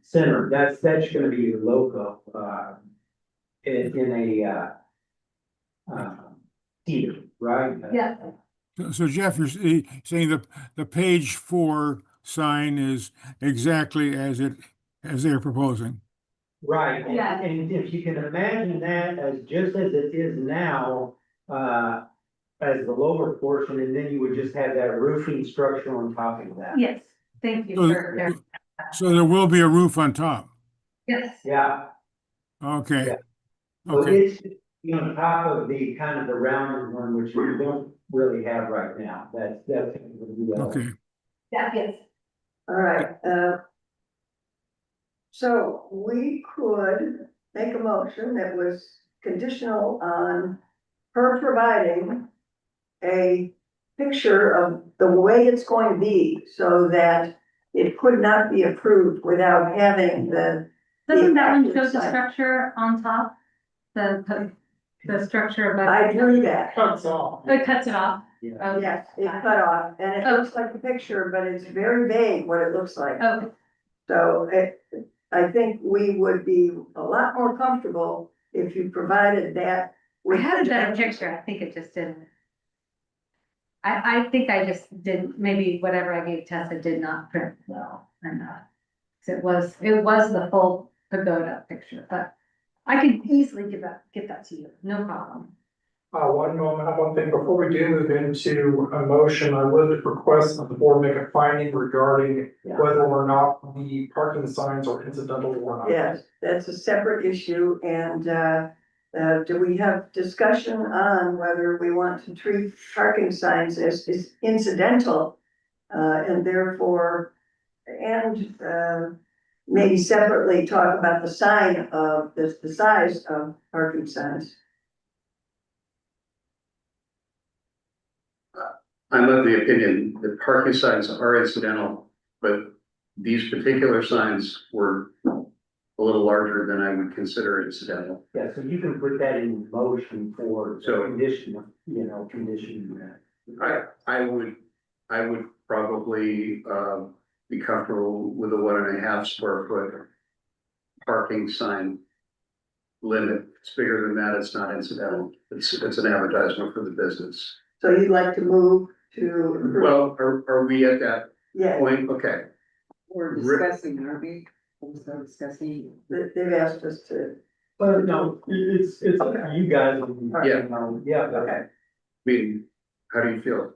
center, that's gonna be your logo, in a, cedar, right? Yeah, So Jeff, you're saying the page 4 sign is exactly as they're proposing. Right, Yeah. and if you can imagine that as just as it is now, as the lower portion, and then you would just have that roofing structure on top of that. yes, thank you So, for, so there will be a roof on top. yes. Yeah, Okay. Yeah. so Okay. it's on top of the kind of the rounded one, which we don't really have right now, that's. Okay. Yeah, yes. all right, so we could make a motion that was conditional on her providing a picture of the way it's going to be, so that it could not be approved without having the. Doesn't that one active show the sign. structure on top? The structure above? I drew that. Cuts off. It cuts it off? Yeah. Oh, Yes, it cut off, and it looks like a picture, but it's very vague what it looks like. Okay, So I think we would be a lot more comfortable if you provided that. we with had a the better dimensions. picture, I think it just didn't. I think I just didn't, maybe whatever I gave Tessa did not print well enough. 'Cause it was the full pagoda picture, but I could easily get that to you, no problem. One moment, one thing, before we do move into a motion, I would request that the board make a finding regarding whether or not the parking signs are incidental or not. Yes, that's a separate issue, and, do we have discussion on whether we want to treat parking signs as incidental? And therefore, maybe separately talk about the sign of, the size of parking signs. I'm of the opinion that parking signs are incidental, but these particular signs were a little larger than I would consider incidental. Yeah, so you can put that in motion for So- condition, condition. I would probably, be comfortable with a 1.5 square foot parking sign. limit. If it's bigger than that, it's not incidental. It's an advertisement for the business. So you'd like to move to? Well, are we at that Yeah, point? Okay, We're discussing, aren't we? We're still discussing. they've asked us to, But no, it's up to you guys. Yeah. Yeah, okay. I mean, how do you feel?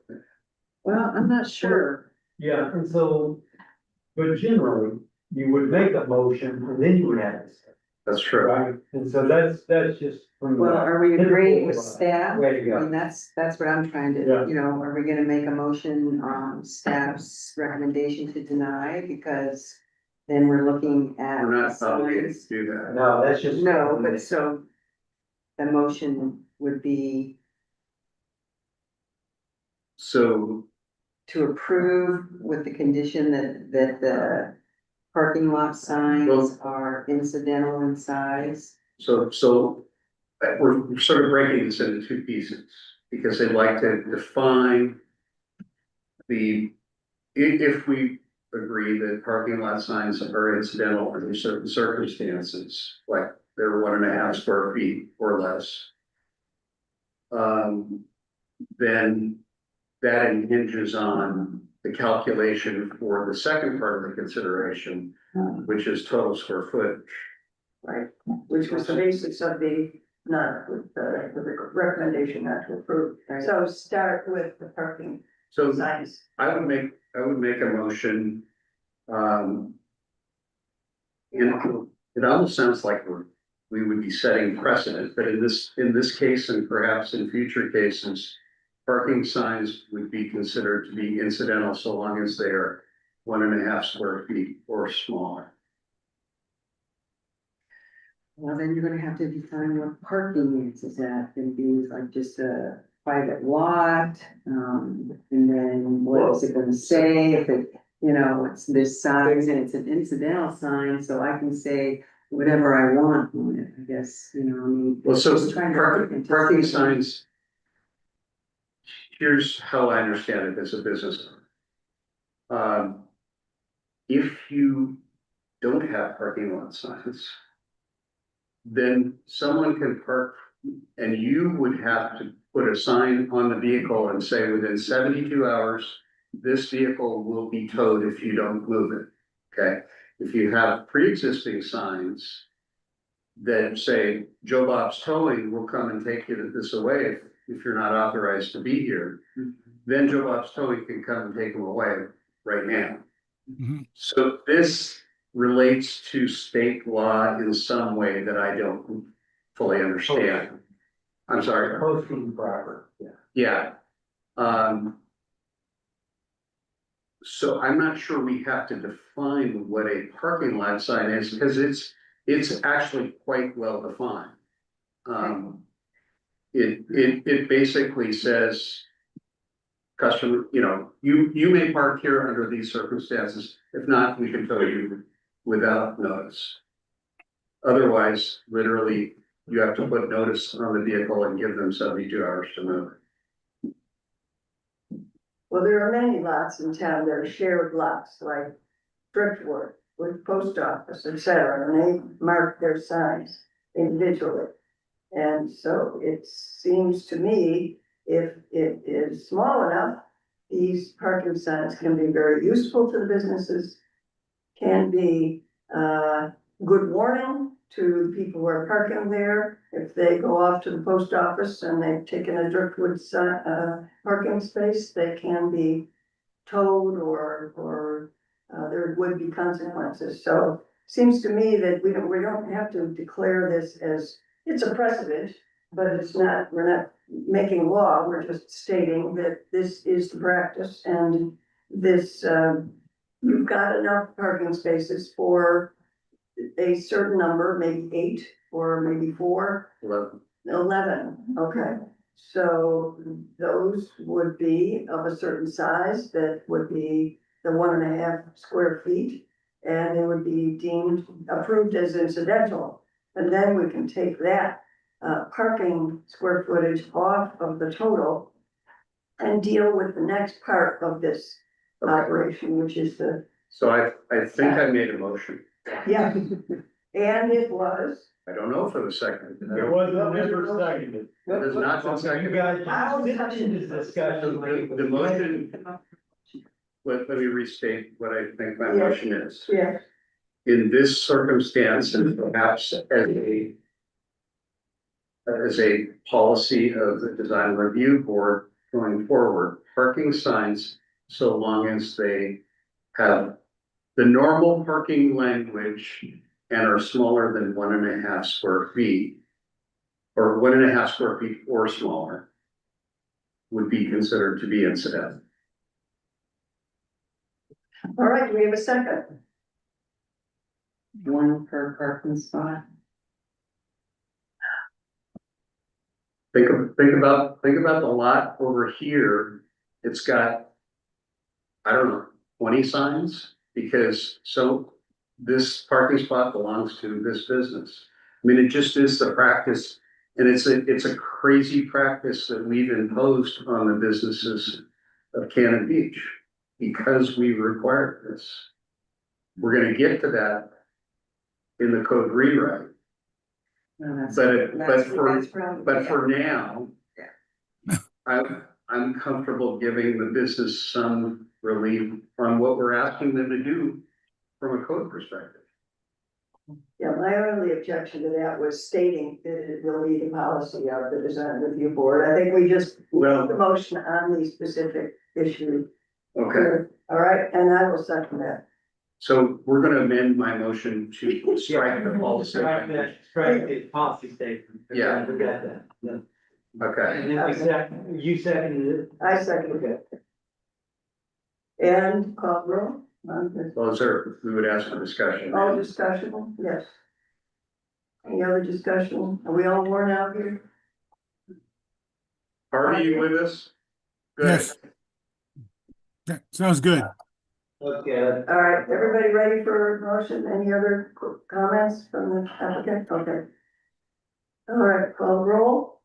Well, I'm not sure. yeah, and so, but generally, you would make a motion and then you would have this, That's true. right? And so that's just from. Well, are we agreeing with staff? Way to I mean, go. that's what I'm trying to, Yeah. you know, are we gonna make a motion on staff's recommendation to deny? Because then we're looking at. We're not obligated signs. to do that. No, that's just. No, but so the motion would be So, to approve with the condition that the parking lot signs Well- are incidental in size. so we're sort of breaking this into two pieces because they'd like to define if we agree that parking lot signs are incidental under certain circumstances, like they're 1.5 square feet or less. Then that hinges on the calculation for the second part of the consideration, which is total square footage. Right, which was the basis of the, not with the recommendation not to approve. So start with the parking So signs. I would make a motion. It almost sounds like we would be setting precedent, but in this case and perhaps in future cases, parking signs would be considered to be incidental so long as they are 1.5 square feet or smaller. Well, then you're gonna have to define what parking is that gonna be like just a private lot? And then what is it gonna say if it, you know, it's this size and it's an incidental sign, so I can say whatever I want on it, I guess, you know, I mean. Well, so just trying to look into parking something. signs. Here's how I understand it as a business owner. If you don't have parking lot signs, then someone can park and you would have to put a sign on the vehicle and say within 72 hours, this vehicle will be towed if you don't move it, okay? If you have pre-existing signs that say Joe Bob's Towing will come and take this away if you're not authorized to be here, then Joe Bob's Towing can come and take them away right now. Mhm. So this relates to state law in some way that I don't fully understand. I'm sorry. Posting proper, yeah. Yeah. So I'm not sure we have to define what a parking lot sign is because it's actually quite well defined. It basically says customer, you know, you may park here under these circumstances. If not, we can tow you without notice. Otherwise, literally, you have to put notice on the vehicle and give them 72 hours to move. Well, there are many lots in town that are shared lots, like Driftwood with post office, et cetera, and they mark their signs individually. And so it seems to me, if it is small enough, these parking signs can be very useful to the businesses, can be good warning to the people who are parking there. If they go off to the post office and they've taken a Driftwood parking space, they can be towed or there would be consequences. So seems to me that we don't have to declare this as, it's a precedent, but it's not, we're not making law, we're just stating that this is the practice and this, you've got enough parking spaces for a certain number, maybe 8 or maybe 4. 11, okay. So those would be of a certain size that would be the 1.5 square feet. And they would be deemed approved as incidental. And then we can take that parking square footage off of the total and deal with the next part of this operation, which is the, So I think I made a motion. yeah. And it was I don't know if it was seconded. It wasn't never seconded. It has not been You seconded. guys just sit in this discussion. The motion, let me restate what I think my Yeah. motion is. Yeah, In this circumstance, and perhaps as a policy of the design review board going forward, parking signs, so long as they have the normal parking language and are smaller than 1.5 square feet, or 1.5 square feet or smaller, would be considered to be incidental. all right, do we have a second? One per parking spot. Think about the lot over here. It's got, I don't know, 20 signs, because this parking spot belongs to this business. I mean, it just is the practice, and it's a crazy practice that we've imposed on the businesses of Cannon Beach because we require this. We're gonna get to that in the code rewrite, but for now, I'm comfortable giving the business some relief on what we're asking them to do from a code perspective. Yeah, my only objection to that was stating that it will be the policy of the design review board. I think we just Well- the motion on the specific issue. Okay, All right, and I will second that. so we're gonna amend my motion to strike the policy. Strike the policy statement. Yeah. We got that. Yeah. Okay, And then you seconded it. I second it. And call roll on this. well, sir, we would ask for discussion. All discussion, yes. Any other discussion? Are we all worn out here? Are you with us? Good. Yes. Yeah, sounds good. Okay. All right, everybody ready for a motion? Any other comments from the applicant? Okay. All right, call roll.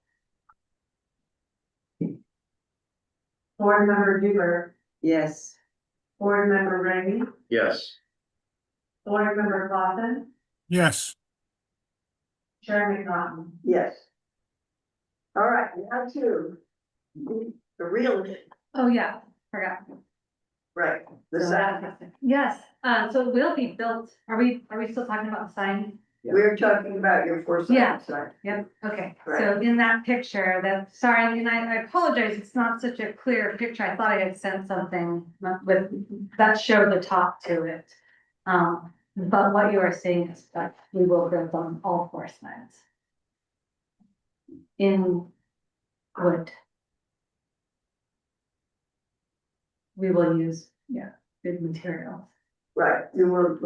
Board member Duber, Yes. board member Rainey, Yes, board member Clausen, Yes. Chair McNaughton. Yes. All right, now to the real, Oh, yeah, forgot. right, the So sign. Yes, so it will be built, are we still talking about the sign? We're talking about your foresight Yeah. sign. Yep, okay, Right. so in that picture, that, sorry, and I apologize, it's not such a clear picture, I thought I had sent something with, that showed the top to it. But what you are saying is that we will build on all 4 sides. In wood. We will use, good materials. Right, you will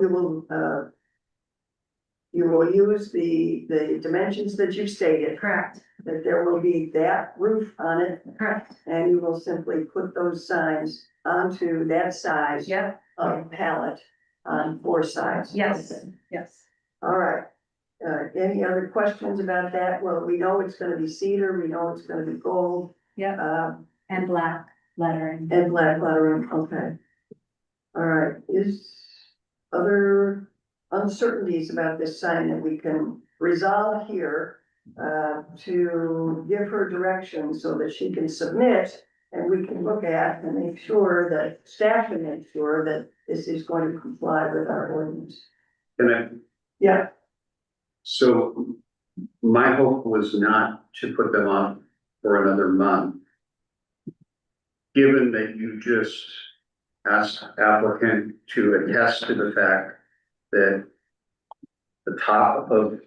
use the dimensions that you stated, Correct, that there will be that roof on it, correct, and you will simply put those signs onto that size yep, of pallet on 4 sides. yes, yes. All right. Any other questions about that? Well, we know it's gonna be cedar, we know it's gonna be gold, Yep, and black lettering. and black lettering, okay. All right, is other uncertainties about this sign that we can resolve here, to give her direction so that she can submit and we can look at and make sure that staff can make sure that this is going to comply with our ordinance. Yeah, so my hope was not to put them off for another month. Given that you just asked applicant to attest to the fact that the top of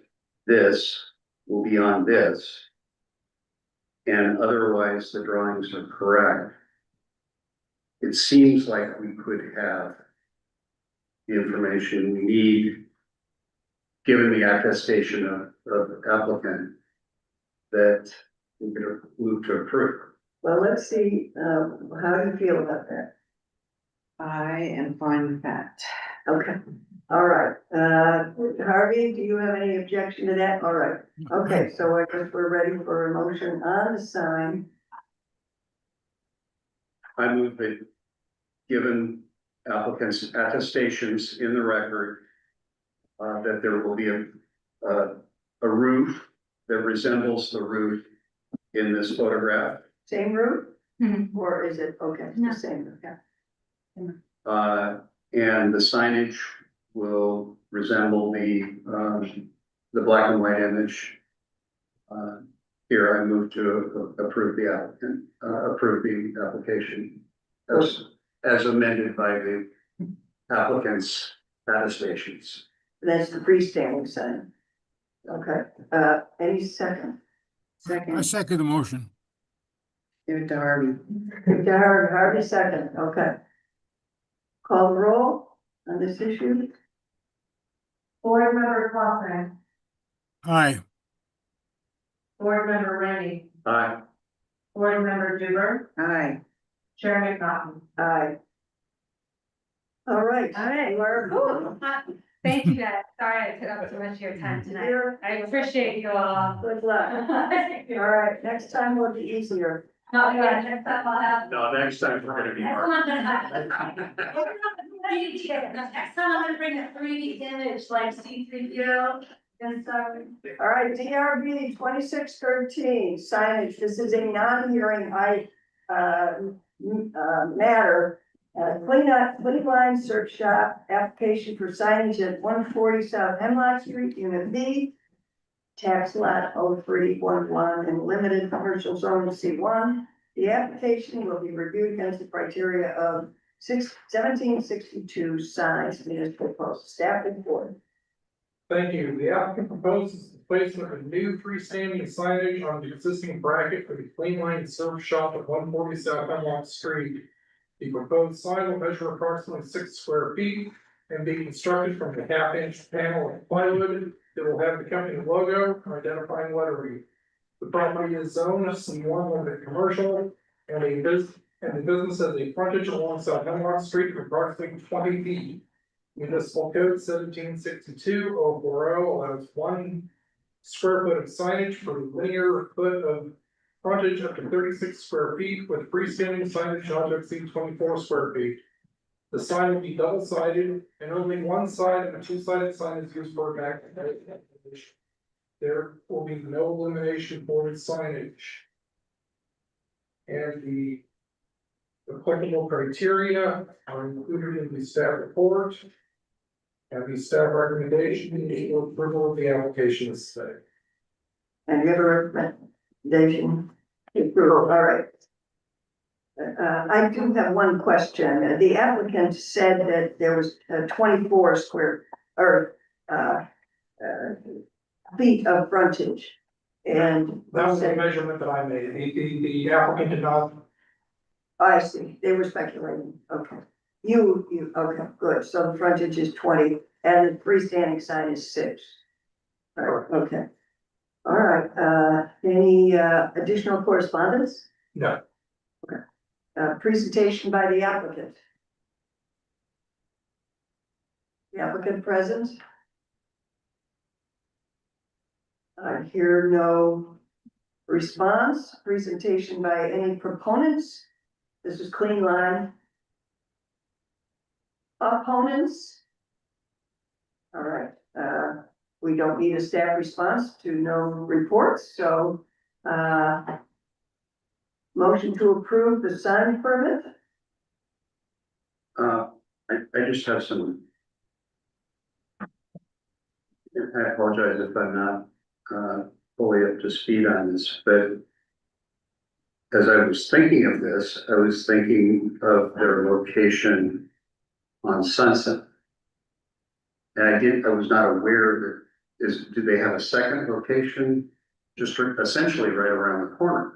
this will be on this, and otherwise the drawings are correct, it seems like we could have the information we need, given the attestation of applicant, that we could move to approve. well, let's see, how do you feel about that? I am fine with that. Okay, all right, Harvey, do you have any objection to that? All right, okay, so I guess we're ready for a motion on the sign. I move that, given applicants' attestations in the record, that there will be a a roof that resembles the roof in this photograph. Same route, Mhm. or is it, okay, No. the same, okay. And the signage will resemble the black and white image. Here I move to approve the applicant, approve the application as amended by the applicant's attestations. That's the freestanding sign. Okay, any second? I second the motion. Give it to Harvey. Harvey second, okay. Call the roll on this issue? Board Member Clausen, Aye. Board Member Rennie, Aye. Board Member Duber, Aye. Chair McNaughton. Aye. All right. All right. You are approved. Thank you guys. Sorry I took up too much of your time tonight. I appreciate you all. Good luck. All right, next time will be easier. Not yet, next time I'll have. No, next time we're gonna be. Next time I'm gonna have. Next time I'm gonna bring a 3D image like C3PO and stuff. All right, DRB 2613 signage. This is a non-hearing matter. Clean Line Surf Shop, application for signage at 140 South Hemlock Street, Unit B. Tax lot 0311 in limited commercial zone C1. The application will be reviewed against the criteria of 1762 signs municipal post. Staff report. Thank you. The applicant proposes the placement of new freestanding signage on the existing bracket for the Clean Line Surf Shop at 140 South Hemlock Street. The proposed sign will measure approximately 6 square feet and be constructed from a half-inch panel of plywood. It will have the company logo and identifying lettering. The property is zoned C1 limited commercial and the business has a frontage along South Hemlock Street of approximately 20 feet. Municipal code 1762-040 allows 1 square foot of signage for linear foot of frontage up to 36 square feet with freestanding signage not to exceed 24 square feet. The sign will be double-sided and only one side of a two-sided sign is used for back. There will be no illumination for the signage. And the applicable criteria are included in the staff report. And the staff recommendation is for approval of the application is today. And you have a recommendation? Approval, all right. I do have one question. The applicant said that there was 24 square or feet of frontage. And That was the measurement that I made. The applicant did not. I see, they were speculating, okay. You, okay, good, so the frontage is 20 and the freestanding sign is 6. All right, okay. All right, any additional correspondence? No. Presentation by the applicant. The applicant present? I hear no response. Presentation by any proponents? This is Clean Line. Opponents? All right, we don't need a staff response to no reports, so, motion to approve the sign permit? I just have some. I apologize if I'm not fully up to speed on this, but as I was thinking of this, I was thinking of their location on Sunset. And I was not aware that do they have a second location just essentially right around the corner?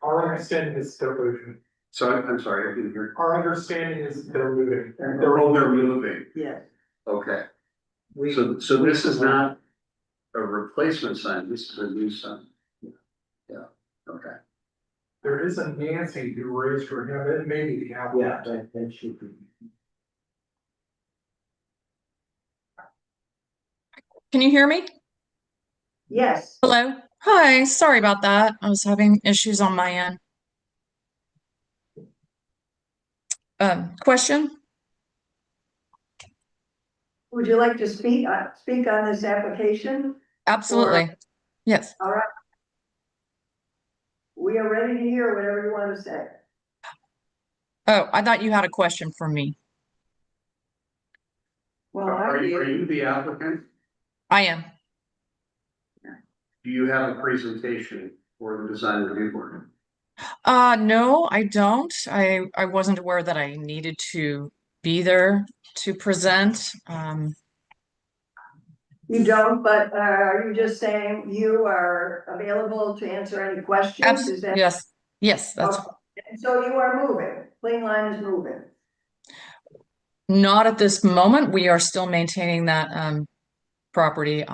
Our understanding is they're moving. So I'm sorry, I didn't hear. Our understanding is they're moving. They're moving. Yes. Okay. So this is not a replacement sign, this is a new sign. Yeah, okay. There is a Nancy who raised her hand, it may be the applicant. That should be. Can you hear me? Yes. Hello? Hi, sorry about that. I was having issues on my end. Question? Would you like to speak on this application? Absolutely. Yes. All right. We are ready to hear whatever you want to say. Oh, I thought you had a question for me. Well, Are I are do. you the applicant? I am. Do you have a presentation for the design review board? No, I don't. I wasn't aware that I needed to be there to present. You don't, but are you just saying you are available to answer any questions? Is that? Yes, yes, that's Okay. So you are moving, Clean Line is moving. not at this moment. We are still maintaining that property at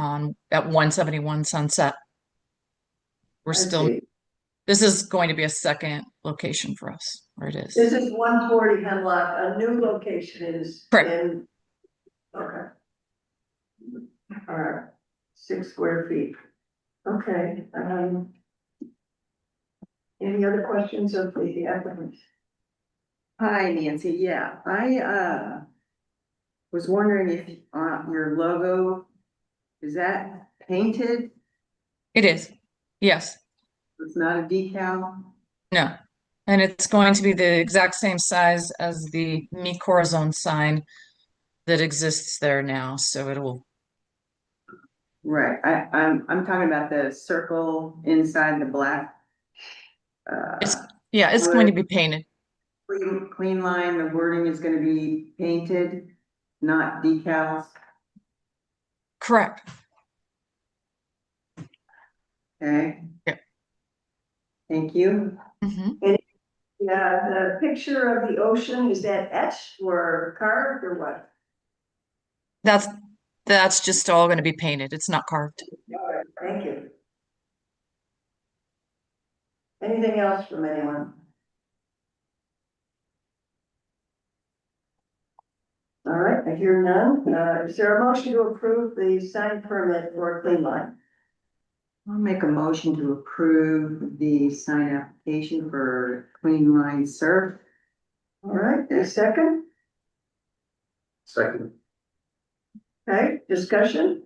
171 Sunset. We're I still, see. this is going to be a second location for us, or it is. This is 140 Hemlock, a new location is Correct. in. Okay. All right, 6 square feet. Okay, any other questions of the applicant? Hi, Nancy. Yeah, I was wondering if your logo, is that painted? It is. Yes. It's not a decal? No. And it's going to be the exact same size as the Mi Corazon sign that exists there now. So it'll, Right, I'm talking about the circle inside the black. it's, yeah, it's going to be painted. Clean line, the wording is gonna be painted, not decals. Correct. Okay. Yep. Thank you. Mhm. Yeah, the picture of the ocean, is that etched or carved or what? That's just all going to be painted. It's not carved. All right, thank you. Anything else from anyone? All right, I hear none. Is there a motion to approve the sign permit for Clean Line? I'll make a motion to approve the sign application for Clean Line Surf. All right, a second? Second. Okay, discussion?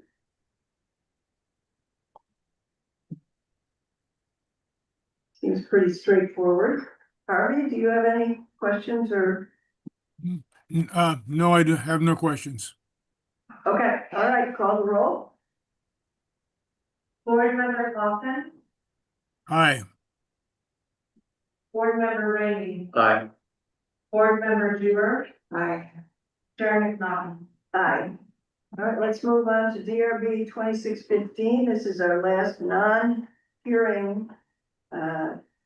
Seems pretty straightforward. Harvey, do you have any questions or? No, I have no questions. Okay, all right, call the roll. Board Member Lawson, Aye. Board Member Rainey, Aye. Board Member Duer, Aye. Chair McNaughton. Aye. All right, let's move on to DRB 2615. This is our last non-hearing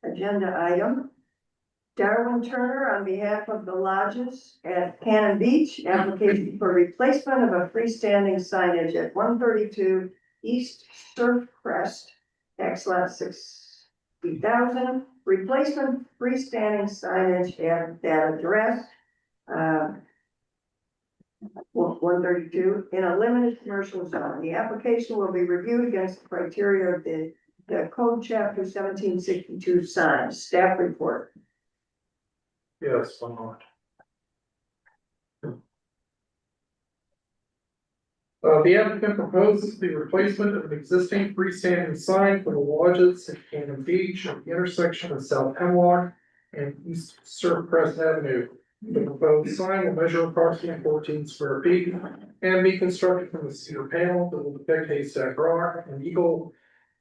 agenda item. Darwin Turner, on behalf of the lodges at Cannon Beach, application for replacement of a freestanding signage at 132 East Surf Crest, tax lot 60,000. Replacement freestanding signage at that address. 132 in a limited commercial zone. The application will be reviewed against the criteria of the code chapter 1762 signs. Staff report. Yes, one moment. The applicant proposes the replacement of an existing freestanding sign for the lodges at Cannon Beach at the intersection of South Hemlock and East Surf Crest Avenue. The proposed sign will measure approximately 14 square feet and be constructed from a cedar panel that will depict haystack rock, an eagle,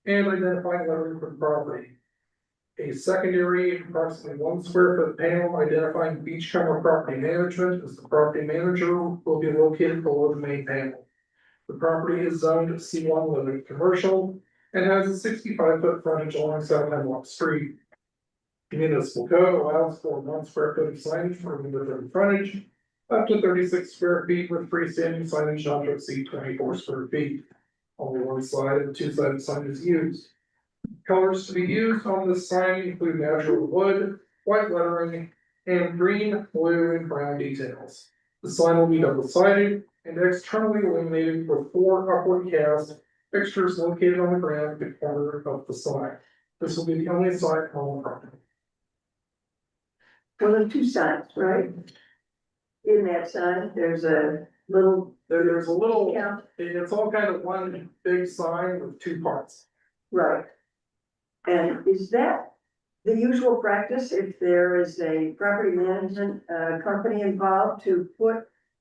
and identifying lettering for the property. A secondary approximately 1 square foot panel identifying Beachcomber Property Management as the property manager will be located below the main panel. The property is zoned C1 limited commercial and has a 65-foot frontage along South Hemlock Street. The municipal code allows for 1 square foot of signage for limited frontage, up to 36 square feet with freestanding signage not to exceed 24 square feet. Only one side of the 2-sided sign is used. Colors to be used on this sign include natural wood, white lettering, and green, blue, and brown details. The sign will be double-sided and externally illuminated with 4 upward cast fixtures located on the ground at the corner of the sign. This will be the only sign on the property. Well, there are 2 signs, right? In that sign, there's a little. There's a little, Yeah, it's all kind of one big sign with two parts. right. And is that the usual practice if there is a property management, company involved to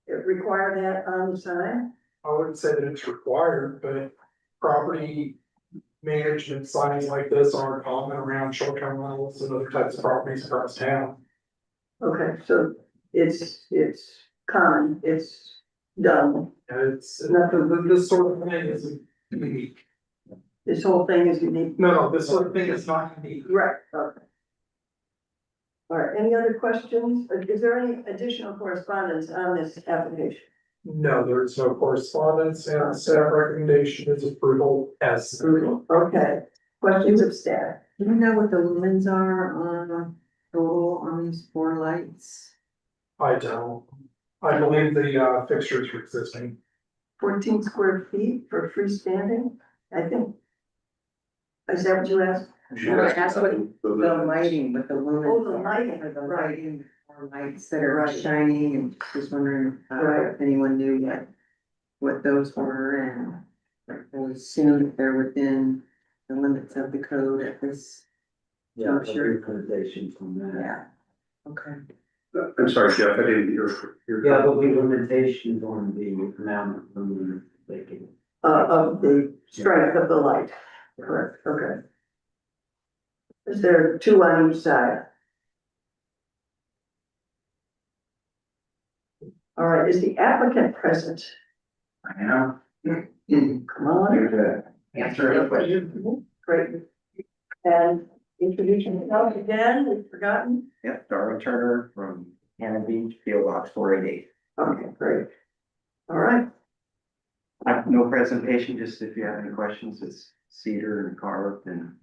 require that on the sign? I wouldn't say that it's required, but property management signs like this are common around short-term rentals and other types of properties across town. Okay, so it's common, it's done, And this sort of thing isn't unique. this whole thing is unique. No, this sort of thing is not unique. Right, okay. All right, any other questions? Is there any additional correspondence on this application? No, there's no correspondence and staff recommendation is approval as submitted. Okay, questions of staff? Do you know what the lumens are on total on these 4 lights? I don't. I believe the fixtures are existing. 14 square feet for freestanding, I think. Is that what you asked? That's what the lighting, but the lumens. Oh, the lighting, are the right. lighting or lights that are Right. shining, and just wondering Right. if anyone knew what those were, and I would assume that they're within the limits of the code at this. Yeah, Sure. recommendations from that. Yeah. Okay. I'm sorry, Jeff, I didn't hear. Yeah, but we limitations on the amount of lumen they can. Of the strength of the light, correct, okay. Is there 2 on each side? All right, is the applicant present? I am, Come on. here to answer any question. Great. And introduce yourself again, we've forgotten. Yep, Darwin Turner from Hannah Beach, PO Box 488. Okay, great. All right, I have no presentation, just if you have any questions, it's cedar and carved and,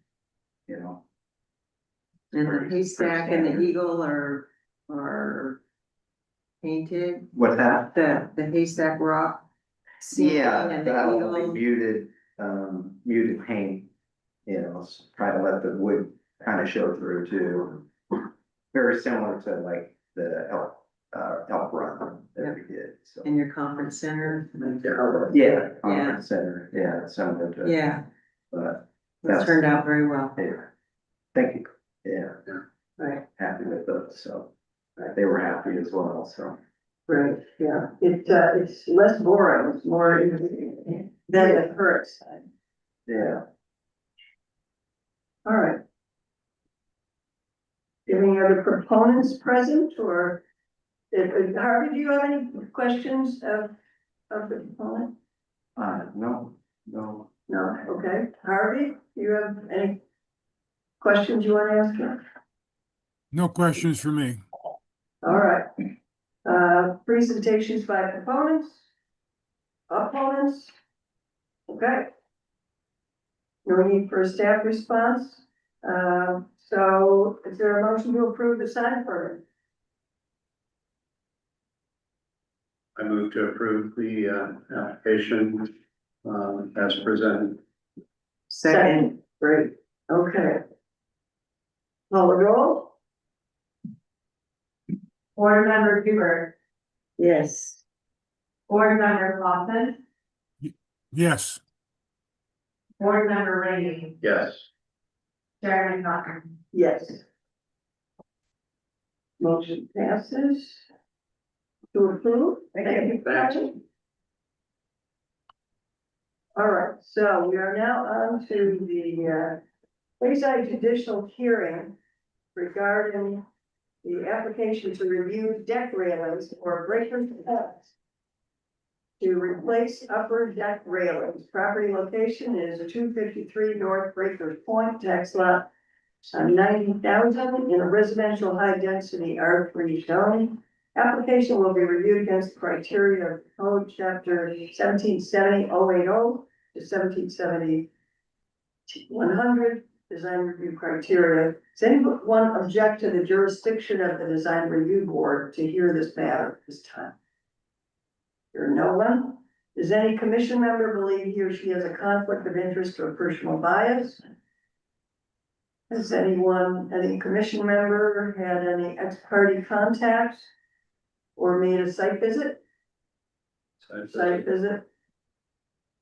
you know. And the haystack and the eagle are painted, What's that? the haystack rock. ceiling Yeah, and the that will be eagle. muted paint, you know, try to let the wood kind of show through too. Very similar to like the elk run that we did, so. In your conference center. Yeah, conference center, yeah, similar to. Yeah, But, it turned out very well. yeah, thank you, yeah, right, happy with those, so. They were happy as well, so. right, yeah, it's less boring, it's more interesting than the current side. Yeah, All right. Any other proponents present or, Harvey, do you have any questions of the proponent? no. No, okay. Harvey, do you have any questions you want to ask him? No questions for me. All right. Presentations by proponents? Opponents? Okay. No need for a staff response. So is there a motion to approve the sign permit? I move to approve the application as presented. Second, Great, okay. Call the roll? Board member Hubert, yes. board member Lawson, Yes, board member Rainey, Yes. Chairman Cochran. Yes. Motion passes. To approve? Thank you. Patty. All right, so we are now on to the quasi judicial hearing regarding the application to review deck railings for breakers Point to replace upper deck railings. Property location is 253 North Breakers Point, tax lot 90,000 in a residential high density R3 zone. Application will be reviewed against the criteria of code chapter 1770 080 to 1770 100 design review criteria. Does anyone object to the jurisdiction of the design review board to hear this matter at this time? There no one? Does any commission member believe he or she has a conflict of interest or personal bias? Has anyone, any commission member had any ex parte contacts or made a site visit? site visit?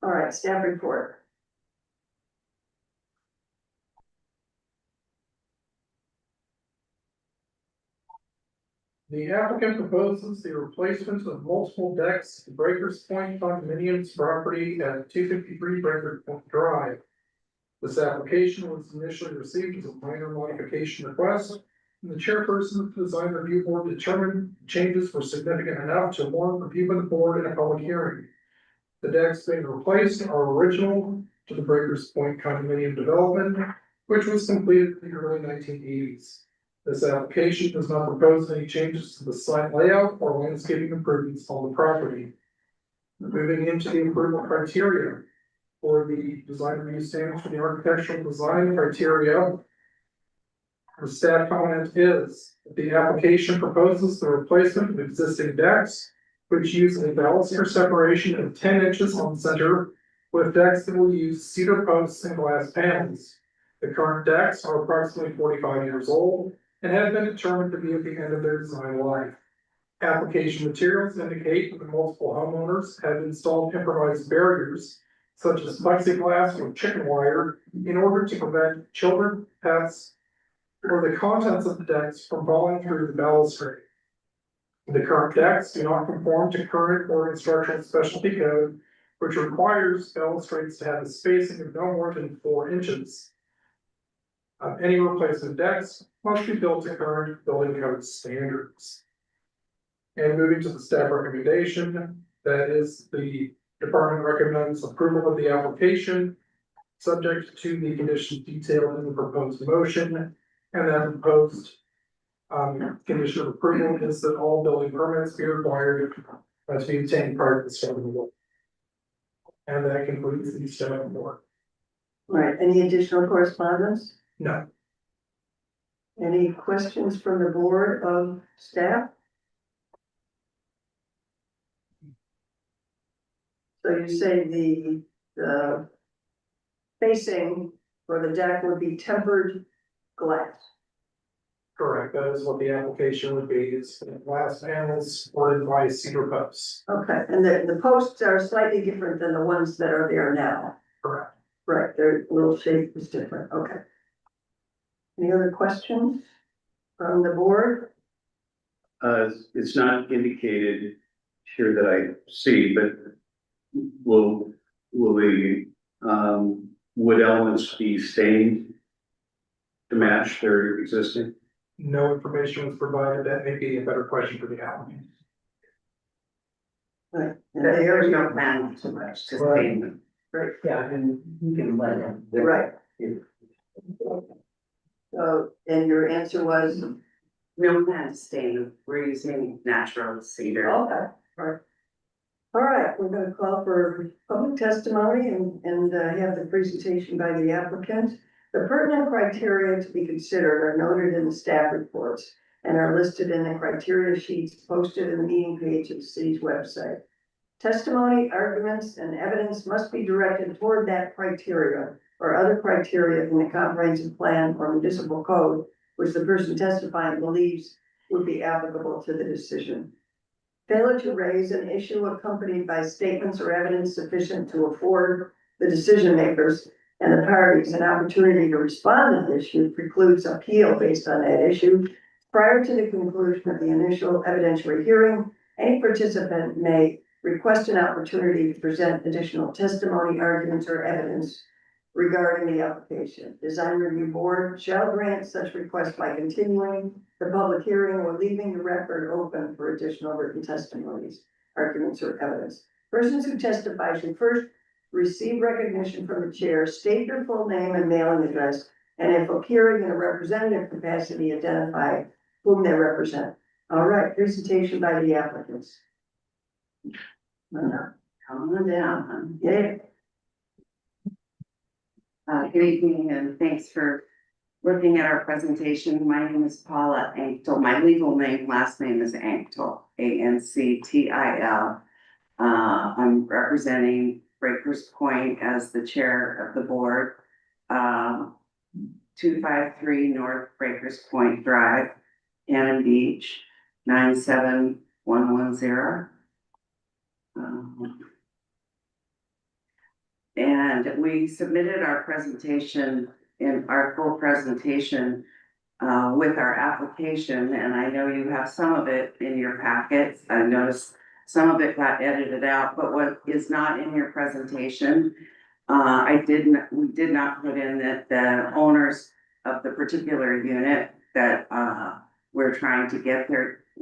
All right, staff report. The applicant proposes the replacement of multiple decks at Breakers Point condominiums property at 253 Breakers Point Drive. This application was initially received as a minor modification request, and the chairperson of the design review board determined changes were significant enough to warrant review by the board in a public hearing. The decks being replaced are original to the Breakers Point condominium development, which was completed in the early 1980s. This application does not propose any changes to the site layout or landscaping improvements on the property. Moving into the approval criteria for the design review standards for the architectural design criteria. The staff comment is that the application proposes the replacement of existing decks, which use a baluster separation of 10 inches on center, with decks that will use cedar posts and glass panels. The current decks are approximately 45 years old and have been determined to be at the end of their design life. Application materials indicate that multiple homeowners have installed improvised barriers, such as plexiglass or chicken wire, in order to prevent children, pets, or the contents of the decks from falling through the balustrade. The current decks do not conform to current or instructional specialty code, which requires balustrades to have a spacing of no more than 4 inches. Any replacement decks must be built to current building code standards. And moving to the staff recommendation, that is the department recommends approval of the application, subject to the conditions detailed in the proposed motion, and that proposed condition of approval is that all building permits be required to be obtained prior to the start of the work. And that concludes the staff report. All right, any additional correspondence? No. Any questions from the board of staff? So you say the facing for the deck would be tempered glass. Correct, that is what the application would be, is glass panels supported by cedar posts. Okay, and the posts are slightly different than the ones that are there now. Correct. Right, their little shape is different, okay. Any other questions from the board? It's not indicated here that I see, but will the, wood elements be stained to match their existing? No information was provided, that may be a better question for the applicant. Right. And There's they no are, plan to sustain them. right, Yeah, and you can let them. right. So, and your answer was, No plan to stain them, we're using natural cedar. okay, all right. All right, we're gonna call for public testimony and have the presentation by the applicant. The pertinent criteria to be considered are noted in the staff reports and are listed in the criteria sheets posted in the meeting page of the city's website. Testimony, arguments, and evidence must be directed toward that criteria or other criteria in the comprehensive plan or municipal code, which the person testifying believes would be applicable to the decision. Failure to raise an issue accompanied by statements or evidence sufficient to afford the decision makers and the parties an opportunity to respond to the issue precludes appeal based on that issue. Prior to the conclusion of the initial evidentiary hearing, any participant may request an opportunity to present additional testimony, arguments, or evidence regarding the application. Design review board shall grant such request by continuing the public hearing or leaving the record open for additional written testimonies, arguments, or evidence. Persons who testify should first receive recognition from the chair, state their full name and mailing address, and if appearing in a representative capacity, identify whom they represent. All right, presentation by the applicants. Come on down, Yeah. good evening and thanks for looking at our presentation. My name is Paula Anctil. My legal name, last name is Anctil, Anctil. I'm representing Breakers Point as the chair of the board. 253 North Breakers Point Drive, Cannon Beach, 97110. And we submitted our presentation in our full presentation with our application, and I know you have some of it in your packets. I noticed some of it got edited out, but what is not in your presentation, we did not put in that the owners of the particular unit that we're trying to get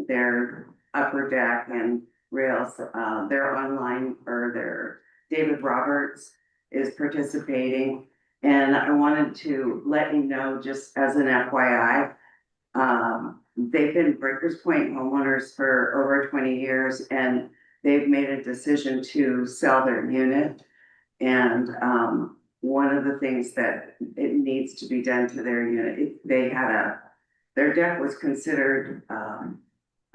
their upper deck and rails, their online or their David Roberts is participating. And I wanted to let you know, just as an FYI, they've been Breakers Point homeowners for over 20 years, and they've made a decision to sell their unit. And one of the things that it needs to be done to their unit, their deck was considered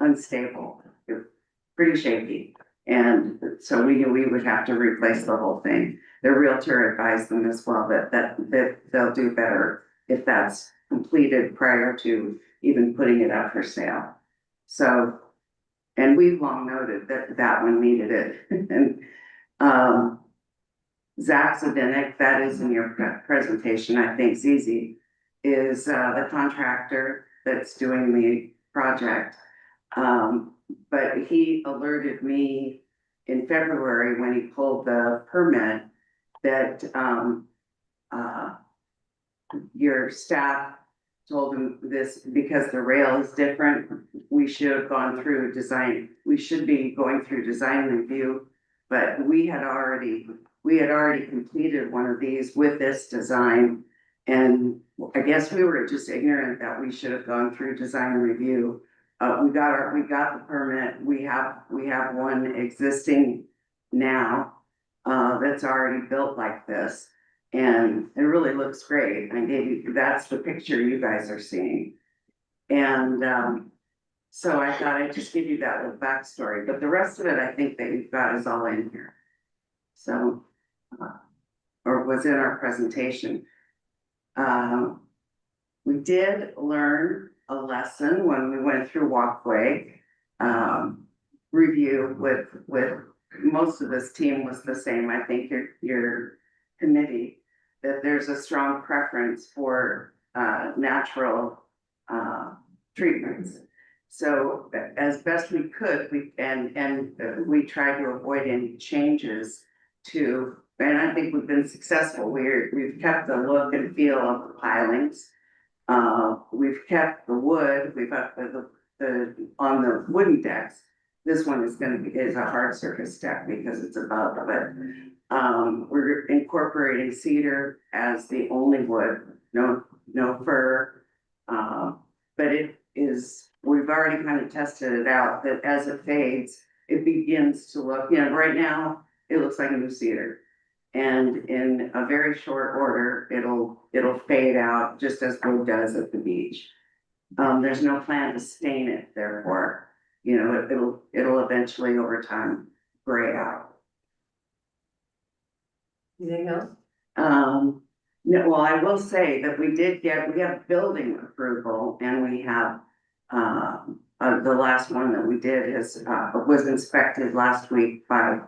unstable, pretty shaky. And so we knew we would have to replace the whole thing. Their realtor advised them as well that they'll do better if that's completed prior to even putting it up for sale. So, and we've long noted that one needed it. And Zach Zadinek, that is in your presentation, I think ZZ, is the contractor that's doing the project. But he alerted me in February when he pulled the permit that your staff told him this because the rail is different. We should have gone through design. We should be going through design review, but we had already completed one of these with this design. And I guess we were just ignorant that we should have gone through design review. We got the permit. We have one existing now that's already built like this, and it really looks great. That's the picture you guys are seeing. And so I thought I'd just give you that little backstory, but the rest of it I think that you've got is all in here. So, or was in our presentation. We did learn a lesson when we went through walkway review with most of this team was the same. I think your committee, that there's a strong preference for natural treatments. So as best we could, we tried to avoid any changes to, and I think we've been successful. We've kept the look and feel of the pilings. We've kept the wood, we've got the on the wooden decks. This one is a hard surface deck because it's above it. We're incorporating cedar as the only wood, no fir. But we've already kind of tested it out that as it fades, it begins to look, right now, it looks like a new cedar. And in a very short order, it'll fade out just as wood does at the beach. There's no plan to stain it, therefore, it'll eventually over time gray out. Anything else? No, well, I will say that we have building approval, and we have, the last one that we did was inspected last week by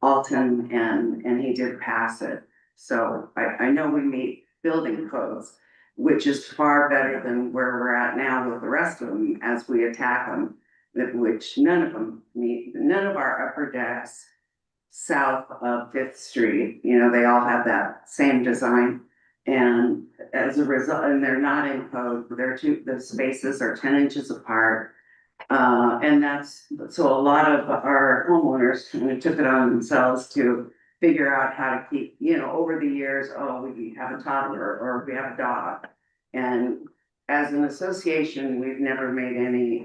Alton, and he did pass it. So I know we meet building codes, which is far better than where we're at now with the rest of them as we attack them, which none of them meet. None of our upper decks south of Fifth Street, they all have that same design. And as a result, and they're not in code, the spaces are 10 inches apart. And so a lot of our homeowners kind of took it on themselves to figure out how to keep, over the years, we have a toddler or we have a dog. And as an association, we've never made any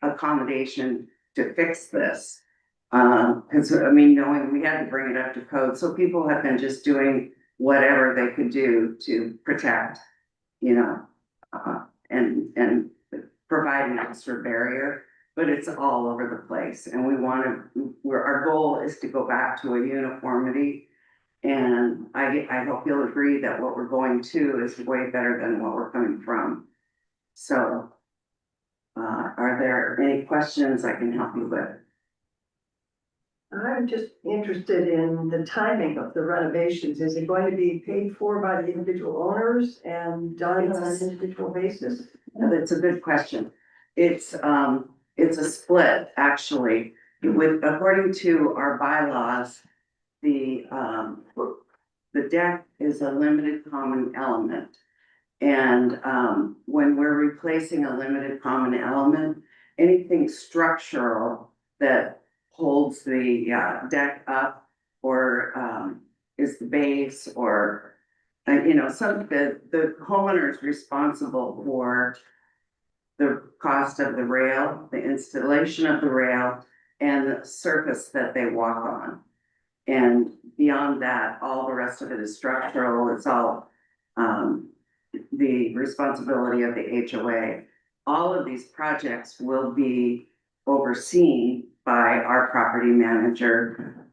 accommodation to fix this. Because knowing we had to bring it up to code, so people have been just doing whatever they could do to protect, and provide an extra barrier, but it's all over the place. And our goal is to go back to a uniformity. And I hope you'll agree that what we're going to is way better than what we're coming from. So, are there any questions I can help you with? I'm just interested in the timing of the renovations. Is it going to be paid for by the individual owners and done on an individual basis? That's a good question. It's a split, actually. With, according to our bylaws, the deck is a limited common element. And, when we're replacing a limited common element, anything structural that holds the, deck up or, is the base or, the homeowner is responsible for the cost of the rail, the installation of the rail, and the surface that they walk on. And beyond that, all the rest of it is structural, it's all, the responsibility of the HOA. All of these projects will be overseen by our property manager.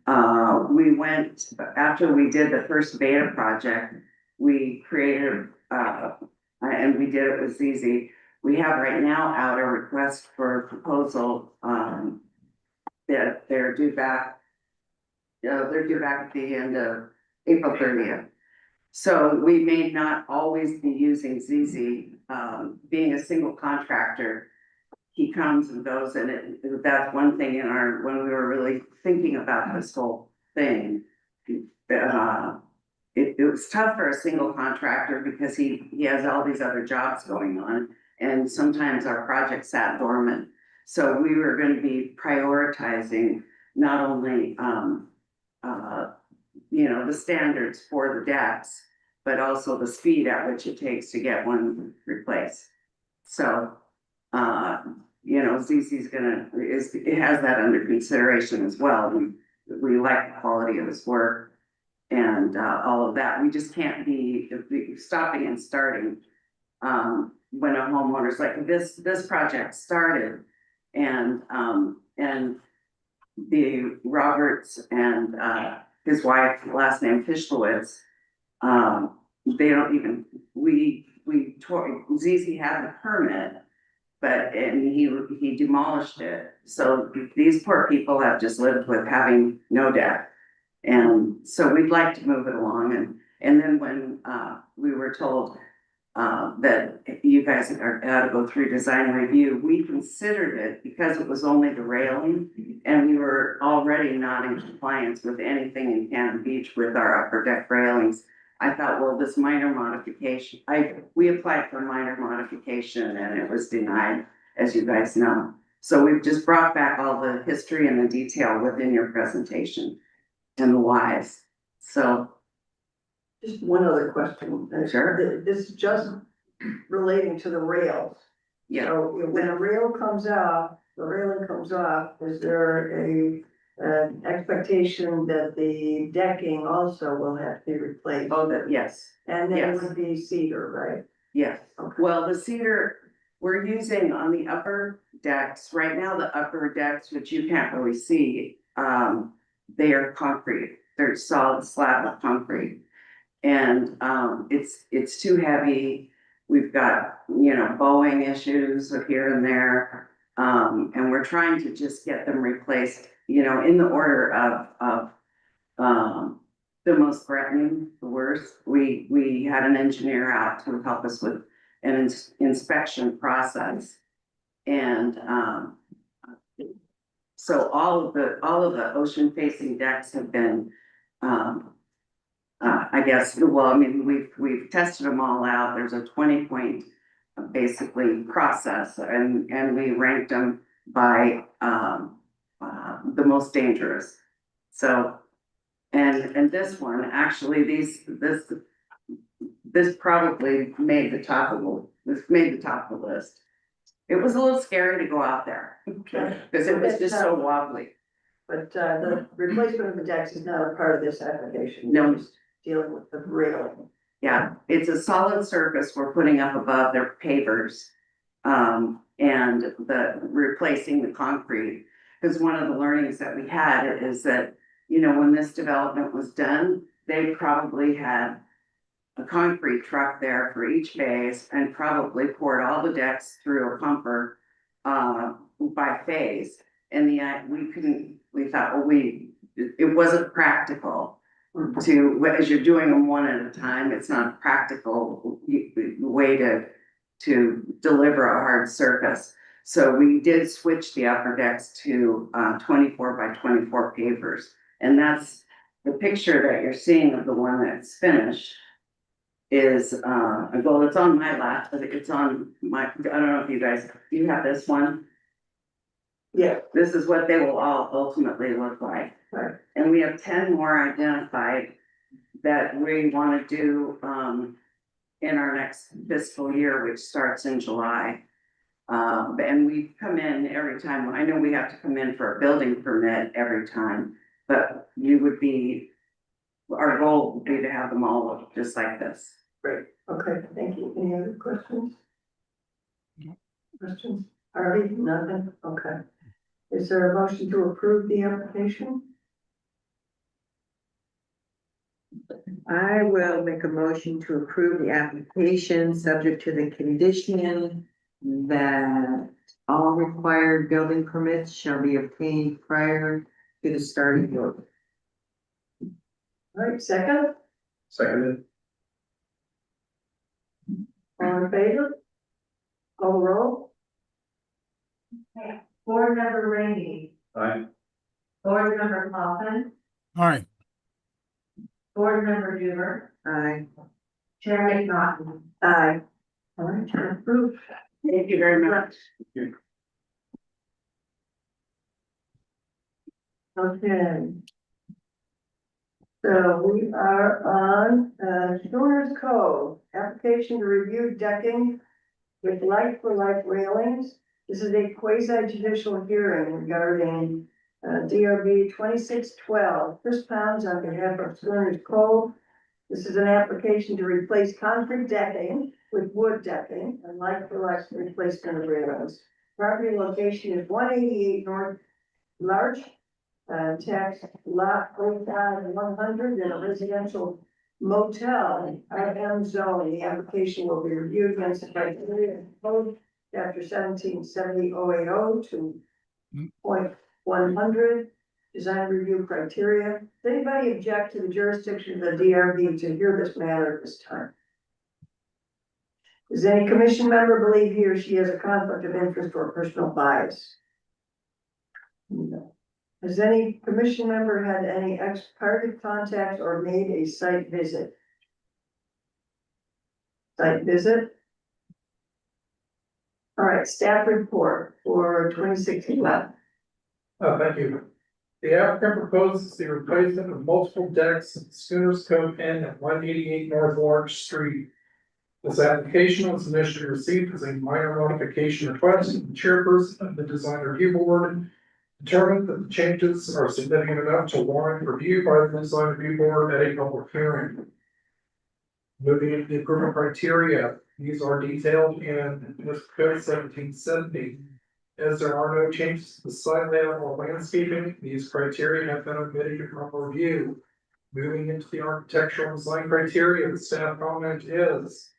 We went, after we did the first beta project, we created, and we did it with ZZ. We have right now out a request for proposal, that they're due back. They're due back at the end of April 30th. So we may not always be using ZZ, being a single contractor. He comes and goes, and that's one thing in our, when we were really thinking about this whole thing. It was tough for a single contractor because he has all these other jobs going on. And sometimes our project sat dormant. So we were gonna be prioritizing not only, the standards for the decks, but also the speed at which it takes to get one replaced. So, ZZ's it has that under consideration as well. We like the quality of his work and, all of that. We just can't be stopping and starting, when a homeowner's like, this project started and the Roberts and, his wife, last name Fishlowitz, they don't even, ZZ had the permit, and he demolished it. So these poor people have just lived with having no deck. And so we'd like to move it along. And then when, we were told, that you guys are to go through design review, we considered it because it was only the railing and we were already not in compliance with anything in Cannon Beach with our upper deck railings. I thought, well, this minor modification, we applied for a minor modification and it was denied, as you guys know. So we've just brought back all the history and the detail within your presentation and the whys. So Just one other question. Sure. This is just relating to the rails. yeah, So when a rail comes off, the railing comes off, is there an expectation that the decking also will have to be replaced? oh, that, yes. And then it yes. would be cedar, right? Yes, Okay. well, the cedar, we're using on the upper decks, right now, the upper decks, which you can't really see, they are concrete, they're solid slab of concrete. And, it's too heavy, we've got, bowing issues here and there. And we're trying to just get them replaced, in the order of, the most threatening, the worst. We had an engineer out to help us with an inspection process. And, so all of the ocean facing decks have been, I guess, well, I mean, we've tested them all out. There's a 20-point basically process and we ranked them by, the most dangerous. So, and this one, actually, this probably made the top of the list. It was a little scary to go out there Okay. because it was just so wobbly. But, the replacement of the decks is not a part of this application. No. We're just dealing with the railing. Yeah, it's a solid surface we're putting up above their pavers. And replacing the concrete. Because one of the learnings that we had is that, when this development was done, they probably had a concrete truck there for each phase and probably poured all the decks through a pumper, by phase. And we thought, well, it wasn't practical to, as you're doing them one at a time, it's not a practical way to deliver a hard surface. So we did switch the upper decks to 24 by 24 pavers. And that's the picture that you're seeing of the one that's finished is, well, it's on my lap, but it's on my, I don't know if you guys, do you have this one? Yeah. This is what they will all ultimately look like. Right. And we have 10 more identified that we want to do, in our next fiscal year, which starts in July. And we come in every time, I know we have to come in for a building permit every time, but our goal would be to have them all look just like this. Great, okay, thank you. Any other questions? Questions? Artie, nothing? Okay. Is there a motion to approve the application? I will make a motion to approve the application, subject to the condition that all required building permits shall be obtained prior to the start of work. All right, second, Seconded. all in favor? Call the roll? Board member Rainey, Aye. board member Coffin, All right, board member Duver, Aye. Chair McNaughton. Aye. All right, approved. Thank you very much. Okay. So we are on, Stoner's Cove, application to review decking with like-for-like railings. This is a quasi judicial hearing regarding, DRB 2612. Chris Pounds on behalf of Stoner's Cove. This is an application to replace concrete decking with wood decking and like-for-like replacement of railings. Property location is 188 North Larch. Tax lot 4100 in a residential motel, RM zone. The application will be reviewed against the criteria of code chapter 1770 to point 100, design review criteria. Does anybody object to the jurisdiction of the DRB to hear this matter at this time? Does any commission member believe he or she has a conflict of interest or personal bias? No. Has any commission member had any ex parte contact or made a site visit? Site visit? All right, staff report for 2016. Thank you. The applicant proposes the replacement of multiple decks at Schooners Cove Inn at 188 North Larch Street. This application was initially received as a minor modification request. The chairperson of the design review board determined that the changes are significant enough to warrant review by the design review board at a public hearing. Moving into the approval criteria, these are detailed in Code 1770. As there are no changes to the site layout or landscaping, these criteria have been omitted from review. Moving into the architectural design criteria, the staff comment is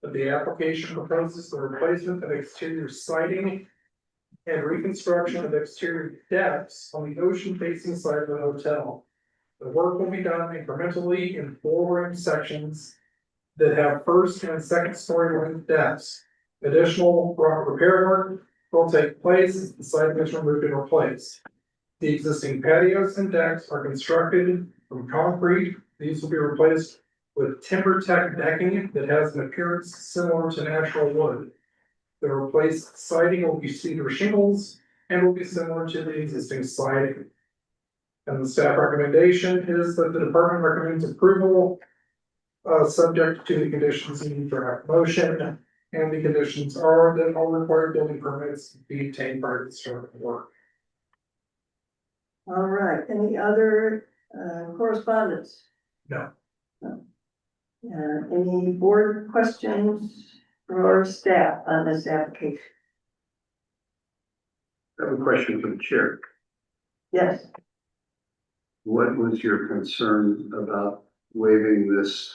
that the application proposes the replacement of exterior siding and reconstruction of exterior decks on the ocean facing side of the hotel. The work will be done incrementally in 4 room sections that have first and second story length decks. Additional repair work will take place as the site is removed and replaced. The existing patios and decks are constructed from concrete. These will be replaced with TimberTech decking that has an appearance similar to natural wood. The replaced siding will be cedar shingles and will be similar to the existing siding. And the staff recommendation is that the department recommends approval, subject to the conditions in the draft motion. And the conditions are that all required building permits be obtained prior to the start of work. All right, any other correspondence? No. Any board questions for staff on this application? I have a question for the chair. Yes, What was your concern about waiving this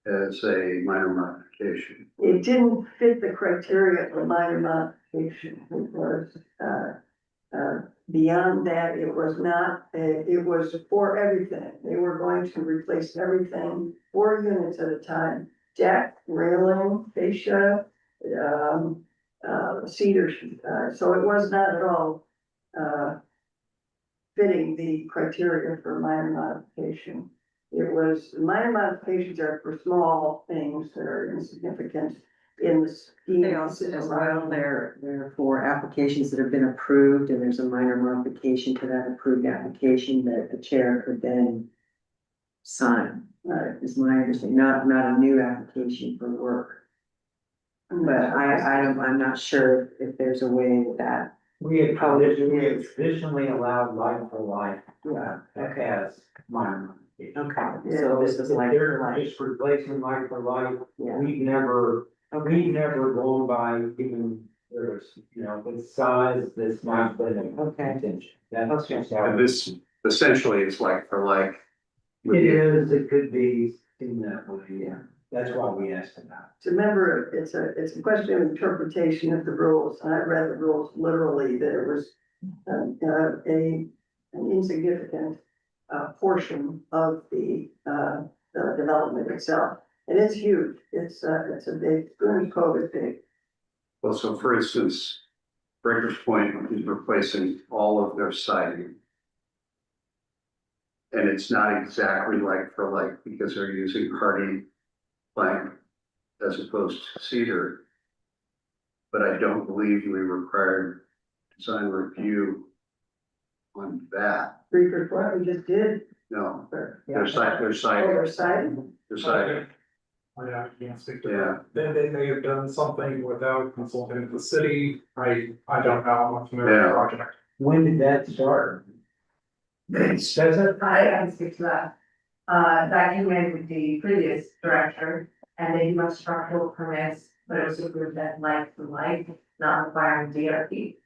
as a minor modification? it didn't fit the criteria for minor modification. It was beyond that, it was not, it was for everything. They were going to replace everything, 4 units at a time, deck, railing, fascia, cedar, so it was not at all, fitting the criteria for minor modification. It was, minor modifications are for small things that are insignificant in the scheme. They also, as well, they're for applications that have been approved, and there's a minor modification to that approved application that the chair could then sign, is my understanding, not a new application for work. But I'm not sure if there's a way that, We have traditionally allowed life for life, as minor modification. okay, so this is If like, they're just replacing life for life, yeah, we've never gone by even, there's, you know, the size, this might be an Okay. intention. That's just how. And this essentially is like for like. It is, it could be in that way, yeah. That's why we asked about Remember, it's a question of interpretation of the rules, and I read the rules literally, that it was an insignificant portion of the development itself. And it's huge, it's a big, Goonies Cove is big. Well, so for instance, Breakers Point is replacing all of their siding. And it's not exactly like for like, because they're using hardy plank as opposed to cedar. But I don't believe we required design review on that. Reaper Point, we just did, No, or, their side, their side, oversight. their side, I can't speak to Yeah. that. Then they may have done something without consulting the city. I don't know, I'm not familiar with the Yeah. project. When did that start? It's- Does it? I can speak to that. That came in with the previous director, and they do structural permits, but it was approved that like for like, not requiring DRP.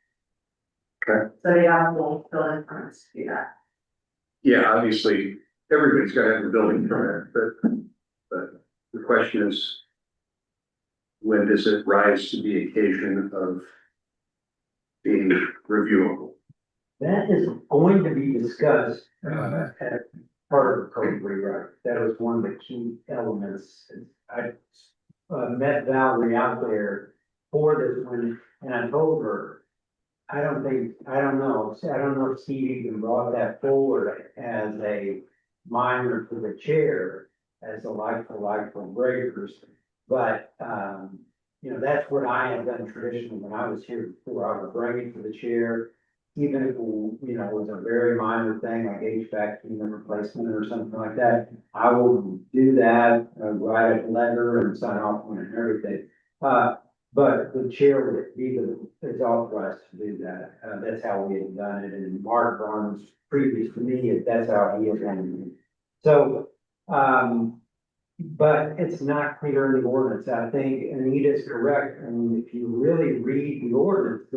Okay. So they have full building permits to do that. Yeah, obviously, everybody's gotta have a building permit, but the question is. When does it rise to the occasion of being reviewable? That is going to be discussed, at part of the code rewrite. That was one of the key elements. I, met Valerie out there for this one, and I told her, I don't know if Steve even brought that forward as a minor to the chair, as a like for breakers. But, you know, that's what I had done traditionally when I was here before. I would bring it to the chair. Even if, you know, it was a very minor thing like HVAC unit replacement or something like that, I will do that, write a letter and sign off on it and everything. But the chair would be is authorized to do that. That's how we had done it. And Mark Barnes, previous to me, that's how he had done it. So, but it's not clear in the ordinance. I think Anita's correct. I mean, if you really read the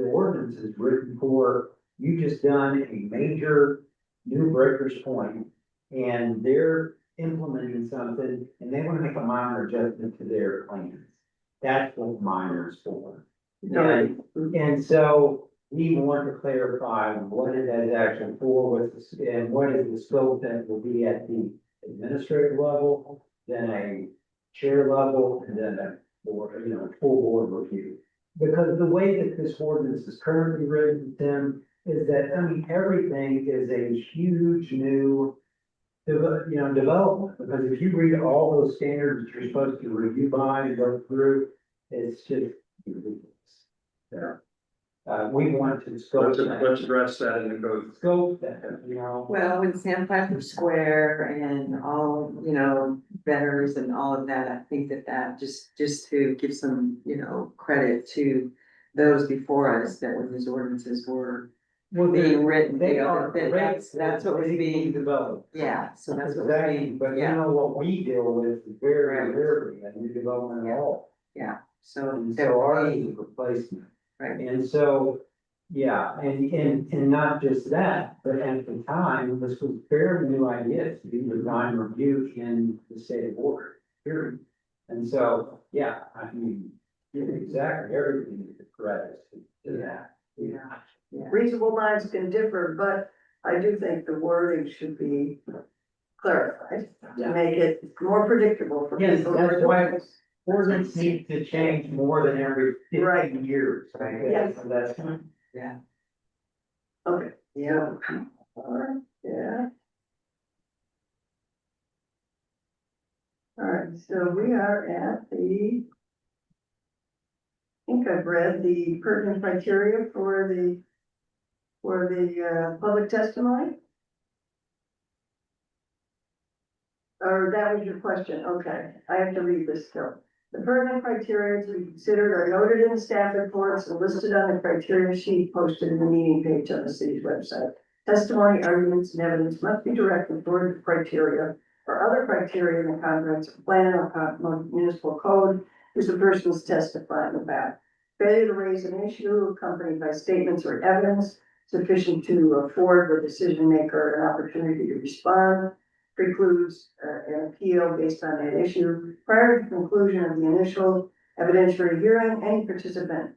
ordinance is written for, you just done a major new Breakers Point, and they're implementing something, and they want to make a minor adjustment to their plans. That's what minor is for. And so we want to clarify what it is actually for, and what is the scope that will be at the administrative level, then a chair level, and then a board, you know, full board review. Because the way that this ordinance is currently written, Tim, is that, I mean, everything is a huge new development, because if you read all those standards that you're supposed to review by and go through, it's just ridiculous. Yeah. We want to scope Let's address that in the code. that, you know. well, when Sandpiper Square and all, you know, Betters and all of that, I think that just to give some, you know, credit to those before us, that when these ordinances were being written, They are, that's what was being, developed. yeah, so that's what was Exactly, being, but you yeah, know what we deal with is very rarely a new development at all. yeah, so. And that so would ours be- is replacement. Right. And so, yeah, and not just that, but at the time, this was a fairly new idea to do design review in the state of Oregon, period. And so, yeah, I mean, exactly everything is the credit to that. Yeah. Reasonable minds can differ, but I do think the wording should be clarified to make it more predictable for Yes, people. who are that's why- doing this. Ordinance need to change more than every Right. 50 years. Right? Yes. So that's, Okay, yeah. Alright, yeah. Alright, so we are at the. I think I've read the pertinent criteria for the. Public testimony. Or that was your question, okay, I have to read this still. The pertinent criteria to be considered are noted in the staff reports and listed on the criteria sheet posted in the meeting page on the city's website. Testimony, arguments, and evidence must be directed toward the criteria or other criteria in the comprehensive plan or municipal code which the person is testifying about. Failure to raise an issue accompanied by statements or evidence sufficient to afford the decision maker an opportunity to respond precludes an appeal based on that issue. Prior to the conclusion of the initial evidentiary hearing, any participant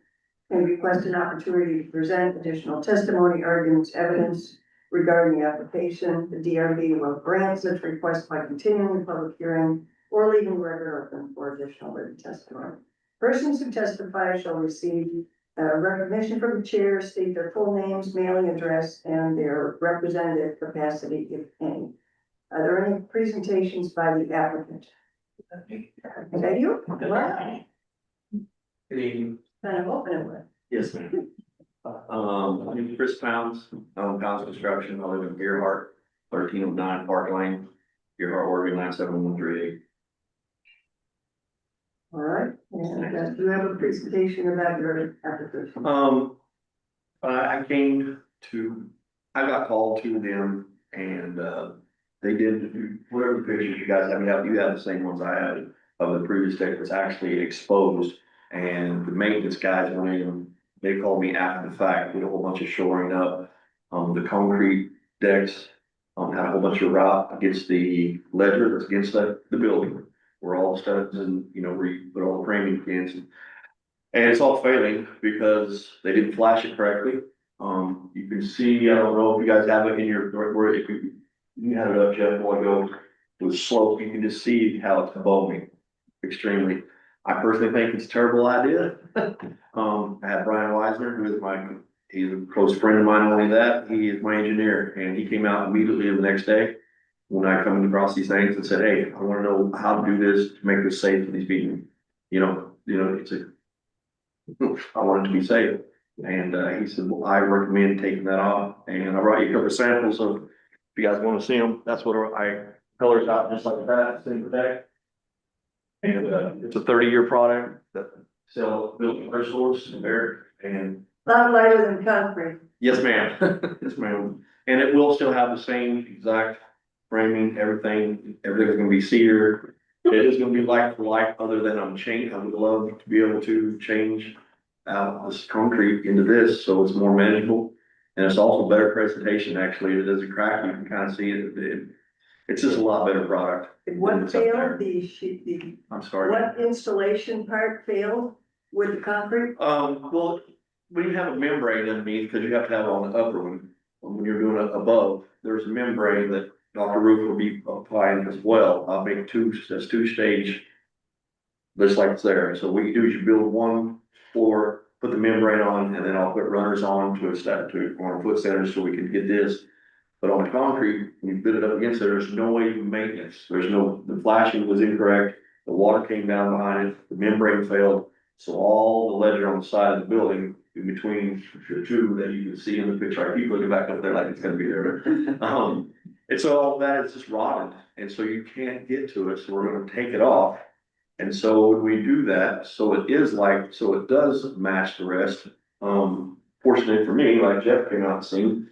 can request an opportunity to present additional testimony, arguments, evidence regarding the application. The DRB will grant such request by continuing the public hearing or leaving the record open for additional written testimony. Persons who testify shall receive recognition from the chair, state their full names, mailing address, and their representative capacity, if any. Are there any presentations by the applicant? Is that you? Wow, Good evening. kind of open it with. Yes, ma'am. My name is Chris Pounds. I own Pounds Construction. I live in Gearhart, 1309 Park Lane, Gearhart, Oregon, 97138. All right, and do you have a presentation about your application? I got called to them and, they did whatever pictures you guys have, you have the same ones I had of the previous deck was actually exposed. And the maintenance guys went in, they called me after the fact, did a whole bunch of shoring up. The concrete decks, had a whole bunch of rock against the ledger that's against the building. Where all the studs and, where you put all the framing against. And it's all failing because they didn't flash it correctly. You can see, I don't know if you guys have it in your, where if you had it up, Jeff, a while ago, it was slope, you can just see how it's bowing extremely. I personally think it's a terrible idea. I had Brian Weisner, who is he's a close friend of mine, only that, he is my engineer, and he came out immediately the next day. When I come across these things and said, hey, I wanna know how to do this to make this safe for these people. I want it to be safe. And, he said, well, I recommend taking that off, and I brought you a couple of samples of, if you guys wanna see them, that's what I colors out just like that, same with that. And, it's a 30-year product that sell built in our stores there, and. A lot lighter than concrete. Yes, ma'am. Yes, ma'am. And it will still have the same exact framing, everything's gonna be cedar. It is gonna be like for like, other than I'm changing, I would love to be able to change out this concrete into this, so it's more manageable. And it's also better presentation, actually, it doesn't crack, you can kind of see it. It's just a lot better product. What It's up there. failed, I'm sorry. what installation part failed with the concrete? Well, when you have a membrane underneath, because you have to have it on the upper one, when you're doing it above, there's a membrane that Dr. Roof will be applying as well. I'll make that's 2-stage. Just like it's there. So what you do is you build one floor, put the membrane on, and then I'll put runners on to foot centers so we can get this. But on the concrete, when you put it up against it, there's no way to maintenance. The flashing was incorrect. The water came down behind it, the membrane failed. So all the ledger on the side of the building, in between the two that you can see in the picture, I keep looking back up there like it's gonna be there. And so all that is just rotted, and so you can't get to it, so we're gonna take it off. And so when we do that, so it does match the rest. Fortunately for me, like Jeff came out and seen,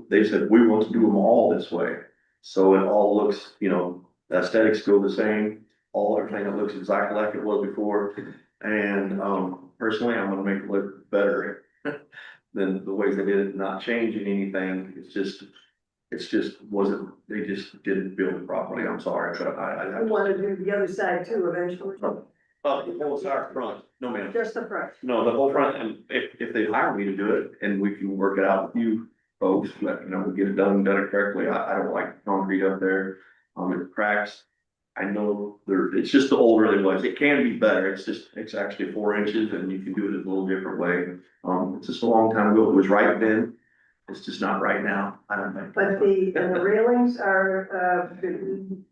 they said, we want to do them all this way. So it all looks, the aesthetics go the same, everything that looks exactly like it was before. And, personally, I'm gonna make it look better than the ways they did it, not changing anything. They just didn't build it properly. I'm sorry, but I want to do the other side too eventually. the whole side front. No, ma'am. Just the front? No, the whole front, and if they hire me to do it, and we can work it out with you folks, but, you know, we get it done it correctly, I don't like concrete up there. It cracks. I know it's just the older than it was, it can be better, it's actually 4 inches, and you can do it a little different way. It's just a long time ago, it was right then, it's just not right now, I don't think. But the railings are,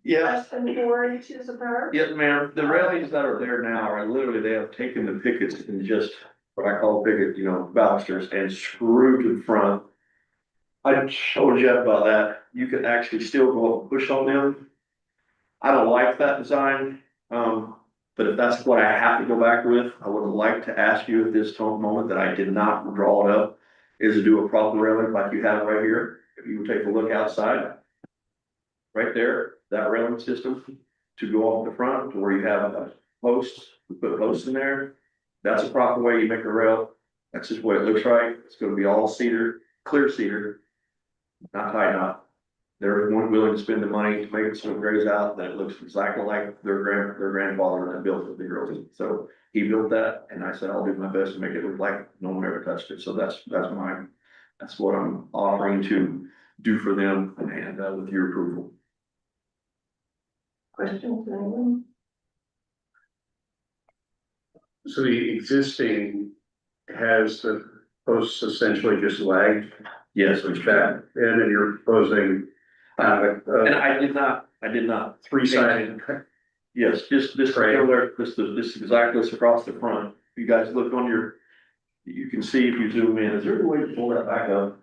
Yeah. less than 4 inches apart? Yes, ma'am, the railings that are there now are literally, they have taken the pickets and just, what I call picket, you know, balusters, and screwed to the front. I showed Jeff about that, you could actually still go up and push on them. I don't like that design, but if that's what I have to go back with, I would like to ask you at this moment that I did not draw it up, is to do a proper railing like you have right here. If you would take a look outside, right there, that railing system to go off the front to where you have a post, we put posts in there. That's a proper way you make a rail. That's just what it looks like. It's gonna be all cedar, clear cedar, not tie knot. They're willing to spend the money to make it so it grays out, that it looks exactly like their grandfather that built it, the girls. So he built that, and I said, I'll do my best to make it look like no one ever touched it. So that's what I'm offering to do for them, and with your approval. Questions, anyone? So the existing has the posts essentially just lagged, Yes, which back in, and you're proposing and I did not. 3-sided. Yes, just this right there, this exactly this across the front. If you guys look on you can see if you zoom in, is there a way to pull that back up?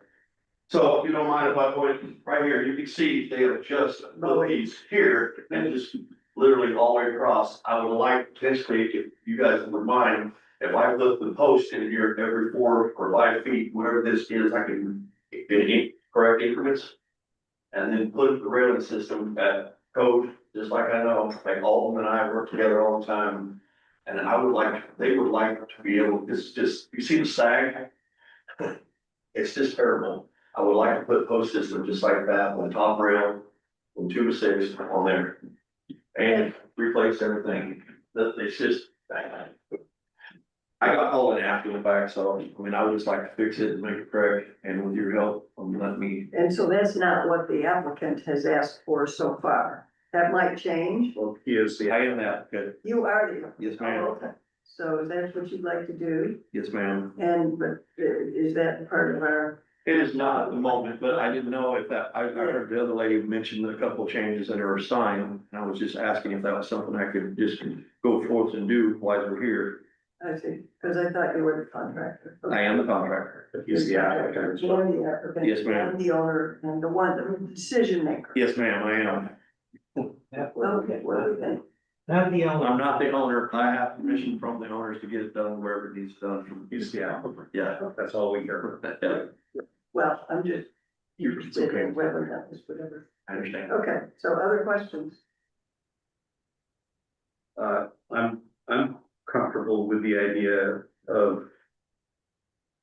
So if you don't mind if I point right here, you can see they have just these here and just literally all the way across. I would like potentially, if you guys would mind, if I put the post in here every 4 or 5 feet, whatever this is, I can in correct increments. And then put the railing system at code, just like I know, like Alton and I work together all the time. And they would like to be able, it's just, you see the sag? It's just terrible. I would like to put post system just like that on the top rail, with 2 to 6 on there. And replace everything. It's just, I got all in after the fact, so I mean, I would just like to fix it and make it correct, and with your help, let me. And so that's not what the applicant has asked for so far. That might change. Well, he is the. I am that, good. You are the. Yes, ma'am. Oh, okay. So that's what you'd like to do, Yes, ma'am. and, but is that part of our? It is not at the moment, but I didn't know if that, I heard the other lady mention a couple of changes in her sign, and I was just asking if that was something I could just go forth and do while we're here. I see, because I thought you were the contractor. I am the contractor. But he's the applicant. You're the applicant. Yes, ma'am. I'm the owner and the one, the decision maker. Yes, ma'am, I am. Okay, what do you think? Not the owner. I'm not the owner. I have permission from the owners to get it done wherever it needs done. He's the applicant. Yeah. That's all we hear. Well, I'm just It's interested okay. in whether that was whatever. I understand. Okay, so other questions? I'm comfortable with the idea of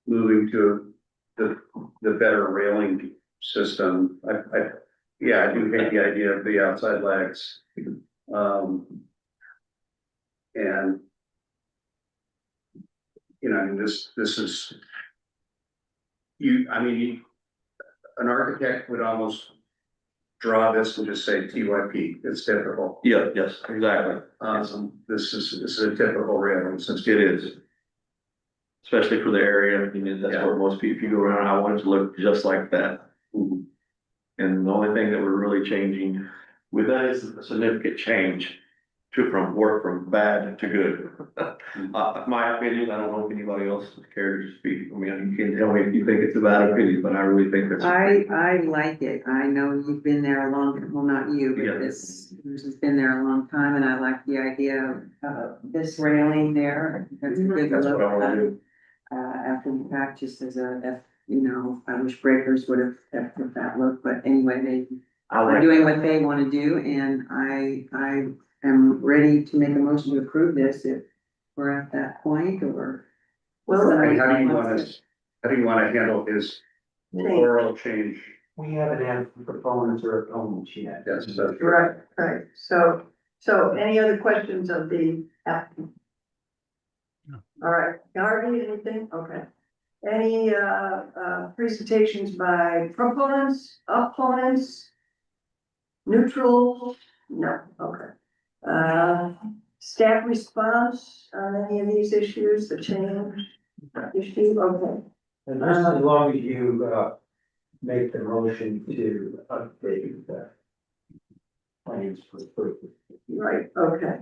moving to the better railing system. Yeah, I do hate the idea of the outside legs. And you know, I mean, this is an architect would almost draw this and just say TYP. It's typical. Yeah, yes, exactly. This is a typical railing system. It is. Especially for the area, I mean, that's what most people, if you go around, I want it to look just like that. And the only thing that we're really changing with that is a significant change from bad to good. My opinion, I don't know if anybody else cares to speak. I mean, you can tell me if you think it's a bad opinion, but I really think that's. I like it. I know you've been there a long, well, not you, Yeah. but this has been there a long time, and I like the idea of this railing there. I think that's a good That's look. what I wanna do. After the fact, just as I wish breakers would have kept that look, but anyway, they are doing what they want to do, and I am ready to make a motion to approve this if we're at that point, or. Well, How do you want to handle his oral change? We haven't had proponents or opponents yet. Yes, that's right. So any other questions of the applicant? All right, Harvey, anything? Okay. Any, presentations by proponents, opponents? Neutral? No, okay. Staff response on any of these issues, the change issue, okay. And just as long as you, make the motion to update the plans for purpose. Right, okay.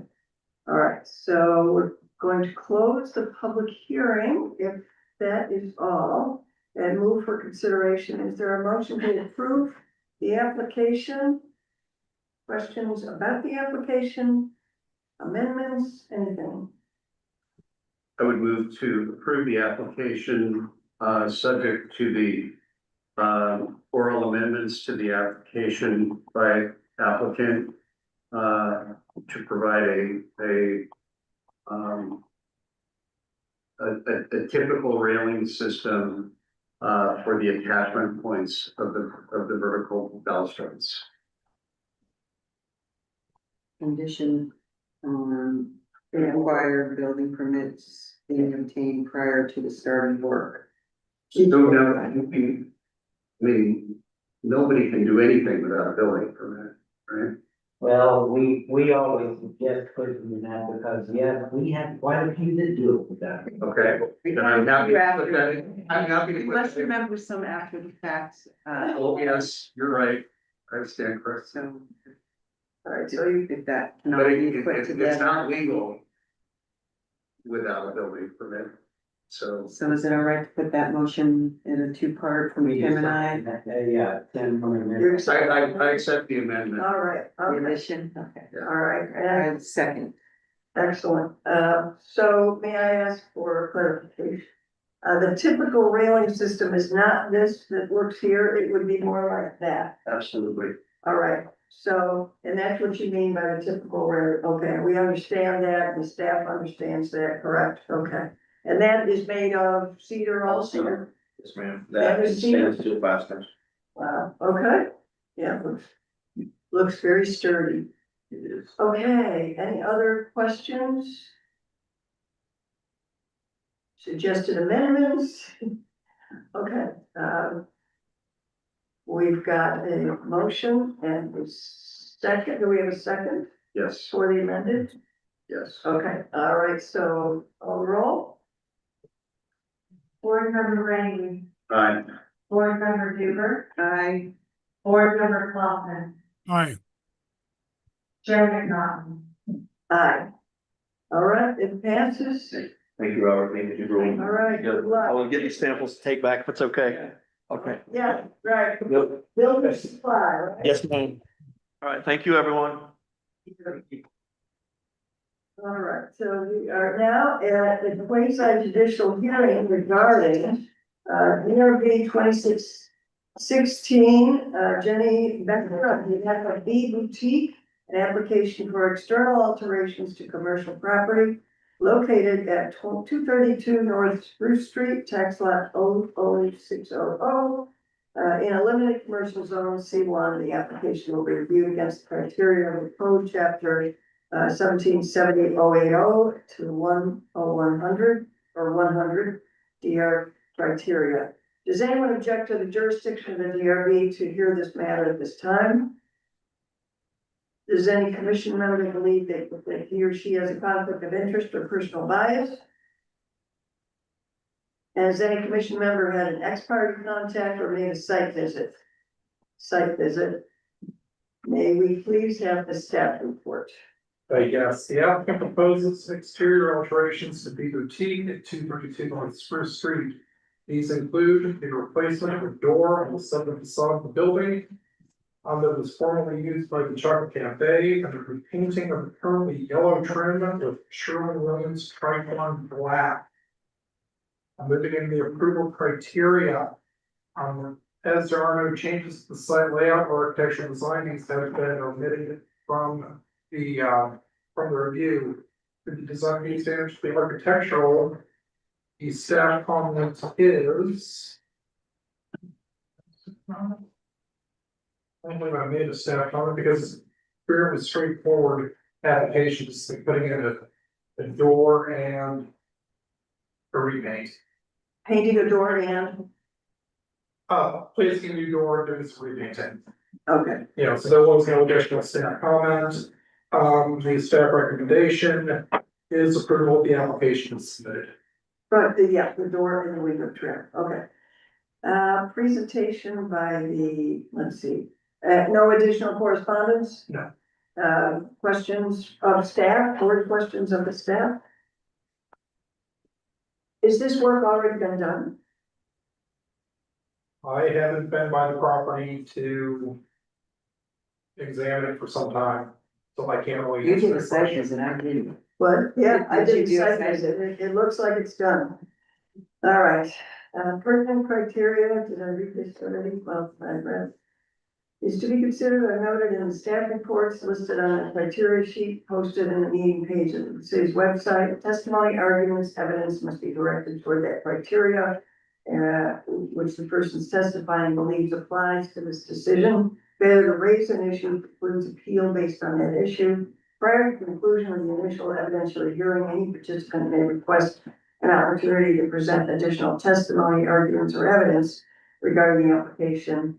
All right, so we're going to close the public hearing, if that is all, and move for consideration. Is there a motion to approve the application? Questions about the application? Amendments, anything? I would move to approve the application, subject to the oral amendments to the application by applicant, to provide a typical railing system, for the attachment points of the vertical balustrades. Condition on required building permits being obtained prior to the start of work. No, no, I mean, nobody can do anything without a building permit, right? Well, we always suggest putting that because, yeah, we have quite a few that do it with that. Okay, then I'm happy to put that in. I'm happy to You put must that in. remember some after the facts, Oh, yes, you're right. I stand corrected. so All right, so you, if that But cannot be put it's together. not legal without a building permit, so. So is it all right to put that motion in a two-part from Tim and I? Yeah, 10 more you're minutes. I accept the amendment. all right, The okay, addition, okay. all right, All and right, second. excellent. So may I ask for clarification? The typical railing system is not this that works here, it would be more like that. Absolutely. All right, so, and that's what you mean by the typical rail, okay, we understand that, the staff understands that, correct, okay. And that is made of cedar also? Yes, ma'am. That That is cedar? stands steel fasteners. Wow, okay, yeah, looks very sturdy. It is. Okay, any other questions? Suggested amendments? Okay, we've got a motion and a second, do we have a second Yes, for the amended? yes. Okay, all right, so I'll roll. Board member Rainey, Aye. board member Duper, Aye. board member Kaufman, Aye. Chair McNaughton. Aye. All right, it passes. Thank you, Robert. Thank you, Jerome. All right, good luck. I will get these samples to take back if it's okay. Okay. Yeah, right. Yep. Build a supply, right? Yes, ma'am. All right, thank you, everyone. All right, so we are now at the quasi judicial hearing regarding, DRB 2616, Jenny Becker on behalf of B Boutique, an application for external alterations to commercial property located at 232 North Spruce Street, tax lot 00600. In a limited commercial zone, C1, the application will be reviewed against the criteria of the code chapter 1770-080 to 10100 or 100 DR criteria. Does anyone object to the jurisdiction of the DRB to hear this matter at this time? Does any commission member believe that he or she has a conflict of interest or personal bias? Has any commission member had an ex-parte contact or made a site visit? Site visit. May we please have the staff report? Yes, the applicant proposes exterior alterations to B Boutique at 232 North Spruce Street. These include the replacement of a door on the southern facade of the building that was formerly used by the Chocolate Cafe, and the repainting of the currently yellow trim with Sherwin-Williams Tricon black. I'm moving in the approval criteria. As there are no changes to the site layout or architectural design, these have been omitted from the review. The design meets standards for the architectural. The staff comment is. I don't believe I made a staff comment because it's fairly straightforward applications, like putting in a door and a repaint. Painting a door and, Placing a new door, doing some repainting. okay, You know, so there was no additional staff comment. The staff recommendation is approval of the application submitted. but the door and the window trim, okay. Presentation by the, let's see, no additional correspondence? No. Questions of staff, board questions of the staff? Is this work already been done? I haven't been by the property to examine it for some time, so I can't really. You answer did a that site question. visit, I didn't. What? Yeah, I Did you did do a site site visit. It looks like it's done. All right, pertinent criteria, did I read this already? Well, I read. Is to be considered or noted in the staff reports listed on the criteria sheet posted in the meeting page of the city's website. Testimony, arguments, evidence must be directed toward that criteria, which the person's testifying believes applies to this decision. Failure to raise an issue precludes appeal based on that issue. Prior to conclusion of the initial evidentiary hearing, any participant may request an opportunity to present additional testimony, arguments, or evidence regarding the application.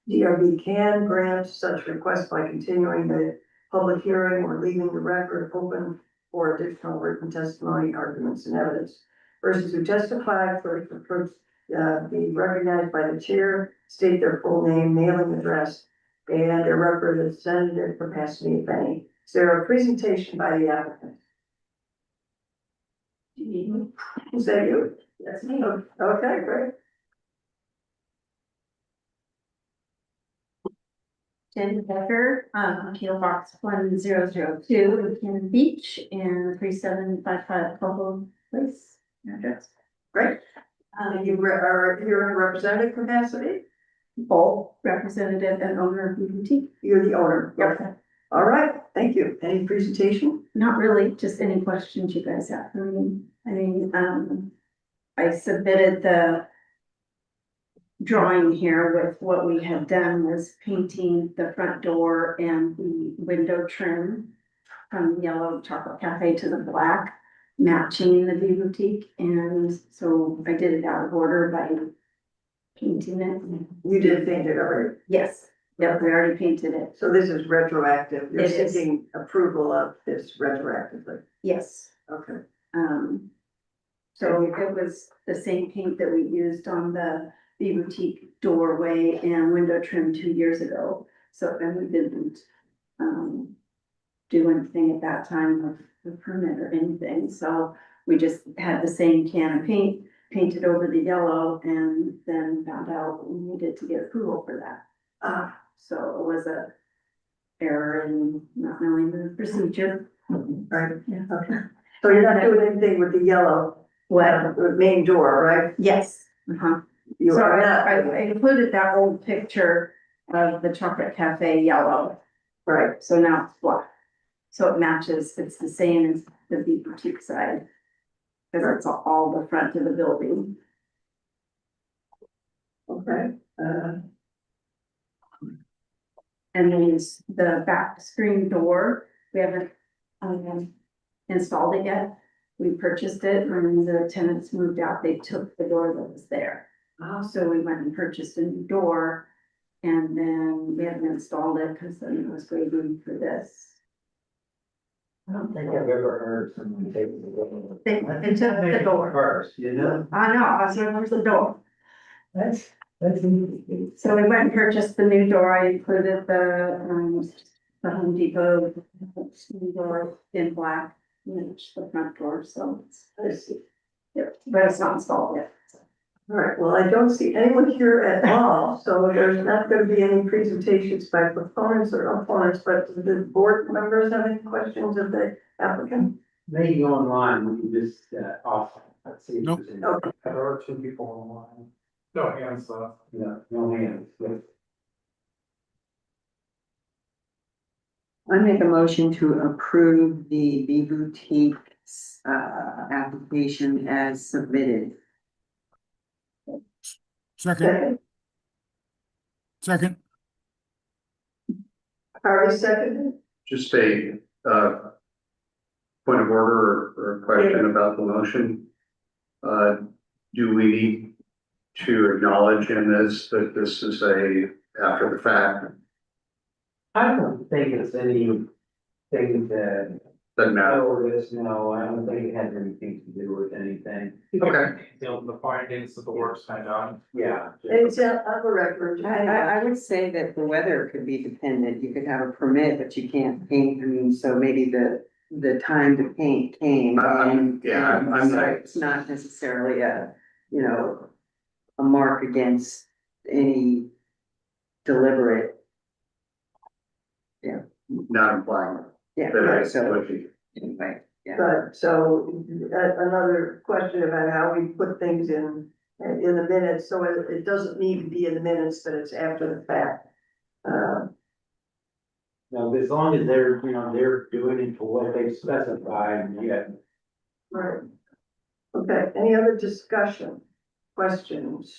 DRB can grant such request by continuing the public hearing or leaving the record open for additional written testimony, arguments, and evidence. Persons who testify first approach, be recognized by the chair, state their full name, mailing address, and their representative capacity, if any. Is there a presentation by the applicant? Is that you? That's me. Okay, great. Jen Becker, PO Box 1002 in Cannon Beach and 3755 Coho Place. Address. Great. Are you in representative capacity? Both representative and owner of the boutique. You're the owner? Yep. All right, thank you. Any presentation? Not really, just any questions you guys have for me. I submitted the drawing here with what we had done was painting the front door and the window trim from yellow chocolate cafe to the black, matching the V boutique. And so I did it out of order by painting it. You did paint it already. Yes, yep, we already painted it. So this is retroactive. You're It is. seeking approval of this retroactively. Yes. Okay. So it was the same paint that we used on the V boutique doorway and window trim 2 years ago. So, and we didn't, do anything at that time of the permit or anything. So we just had the same can of paint, painted over the yellow, and then found out we needed to get approval for that. So it was a error in not knowing the procedure. Right. Yeah. Okay. So you're not doing anything with the yellow, the main door, right? Yes. You So are not. I included that old picture of the chocolate cafe yellow, Right. so now it's black. So it matches, it's the same as the V boutique side. Cause it's all the front of the building. Okay. And then the back screen door, we haven't, installed it yet. We purchased it when the tenants moved out, they took the door that was there. So we went and purchased a new door, and then we haven't installed it because then it was waiting for this. I don't think I've ever heard someone take the. They took the door. First, you know? I know, I was like, where's the door? That's easy. So we went and purchased the new door, I included the Home Depot screen door in black, match the front door, so it's. I see. Yep, but it's not installed yet. All right, well, I don't see anyone here at all, so there's not gonna be any presentations by proponents or opponents, but do the board members have any questions of the applicant? Maybe online, we can just, let's see. if Nope. there's any- Okay. There are 2 people online. No hands up. No hands, but I make a motion to approve the V Boutique's, application as submitted. Second, second, Harvey seconded? Just a, point of order or a question about the motion. Do we need to acknowledge in this that this is a after the fact? I don't think it's anything that, Doesn't matter. no, I don't think it has anything to do with anything. Okay. The findings that the work's been done. Yeah. It's on the record. I would say that the weather could be dependent. You could have a permit, but you can't paint. I mean, so maybe the time to paint came. I'm and so not, it's not necessarily a, you know, a mark against any deliberate. not implying Yeah, that I, so anyway, yeah. But so another question about how we put things in the minutes, so it doesn't need to be in the minutes, but it's after the fact. No, as long as they're, they're doing it for what they specified, yeah. Right. Okay, any other discussion, questions?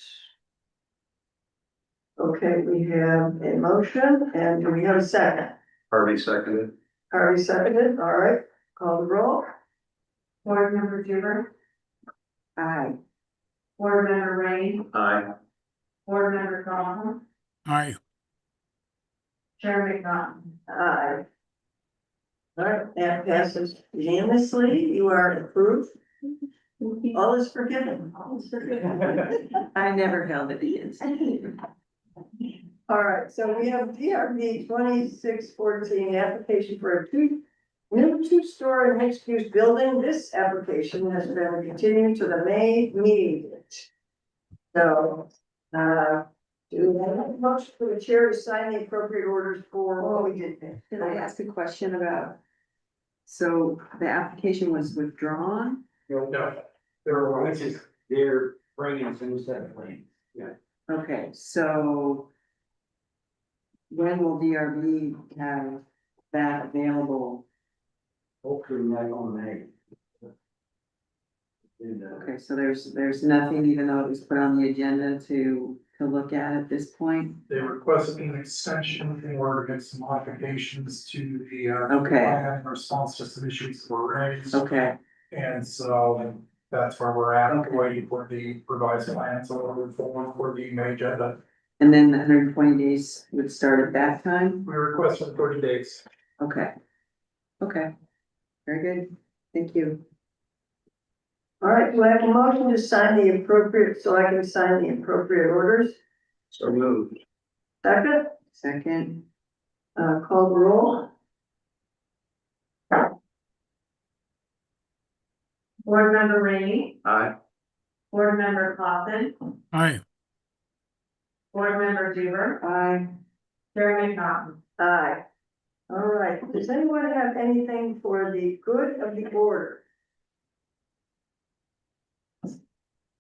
Okay, we have a motion, and do we have a second? Harvey seconded. Harvey seconded, all right, call the roll. Board Member Duver, Aye. Board Member Rainey, Aye. Board Member Gollman, Aye. Chair McNaughton. Aye. All right, that passes unanimously, you are approved. All is forgiven. All is forgiven. I never held it against. All right, so we have DRB 2614, application for a new two-story mixed-use building. This application has been continued to the May meeting. So, do we have a motion for the chair to sign the appropriate orders for what we did there? Did I ask a question about? So the application was withdrawn? No, there was. They're bringing some set of plans. Yeah. Okay, so when will DRB have that available? Hopefully not on May. And, Okay, so there's nothing, even though it was put on the agenda to look at this point? They requested an extension in order to get some modifications to the, Okay. plan in response to some issues that were raised. Okay, And so that's where we're at, Okay. waiting for the revised plans or for the May agenda. and then the 120 days would start at that time? We requested 30 days. Okay. Okay, very good, thank you. All right, do I have a motion to sign the appropriate, so I can sign the appropriate orders? So moved. Second, Second, call the roll. Board Member Rainey, Aye. Board Member Clausen, Aye. Board Member Duver, aye. Chair McNaughton. Aye. All right, does anyone have anything for the good of the order?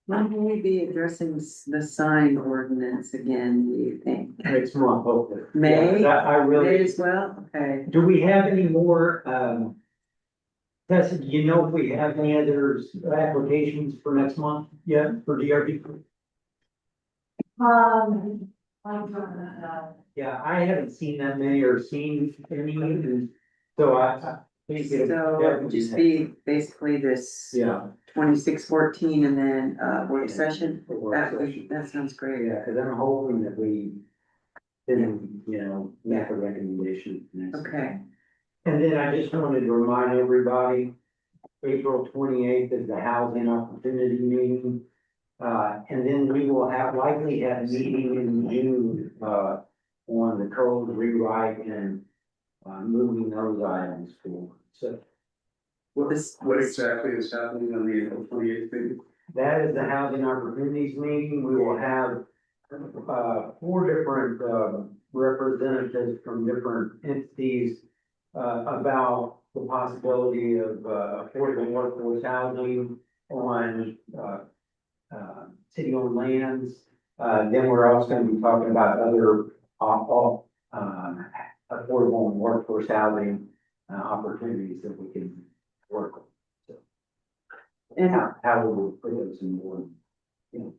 When will we be addressing the sign ordinance again, do you think? Next month, hopefully. May? Yeah, I May really, as well, okay. do we have any more, Tessa, do you know if we have any other applications for next month yet for DRB? I'm trying to, Yeah, I haven't seen that many or seen any, and so I think it'll. So it would just be basically this Yeah. 2614 and then work session, For work that session. that sounds great. Yeah, cause I'm hoping that we didn't, make a recommendation next. Okay, And then I just wanted to remind everybody, April 28th is the housing opportunity meeting. And then we will likely have a meeting in June, on the code rewrite and, moving those items forward. So well, this. What exactly is happening on the April 28th meeting? that is the housing opportunities meeting. We will have, 4 different, representatives from different entities, about the possibility of, affordable workforce housing on, city-owned lands. Then we're also gonna be talking about other, affordable and workforce housing, opportunities that we can work with. So, And, how we will put those in one.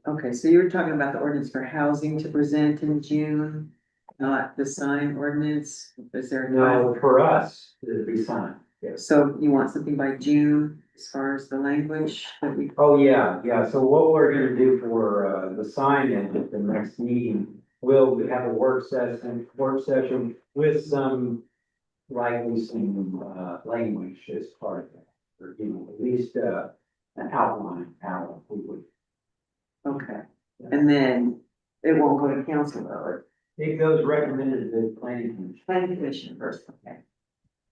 okay, so you were talking about the ordinance for housing to present in June, not the sign ordinance, is there? a time? No, for us, it'd be signed. Yes. So you want something by June, as far as the language that we, Oh, yeah, so what we're gonna do for, the sign-in at the next meeting, we'll have a work session with some, likely some, language as part of that. Or, you know, at least, an outline, how we would. okay. And then it won't go to council though, It goes recommended to the planning commission. planning commission first, okay.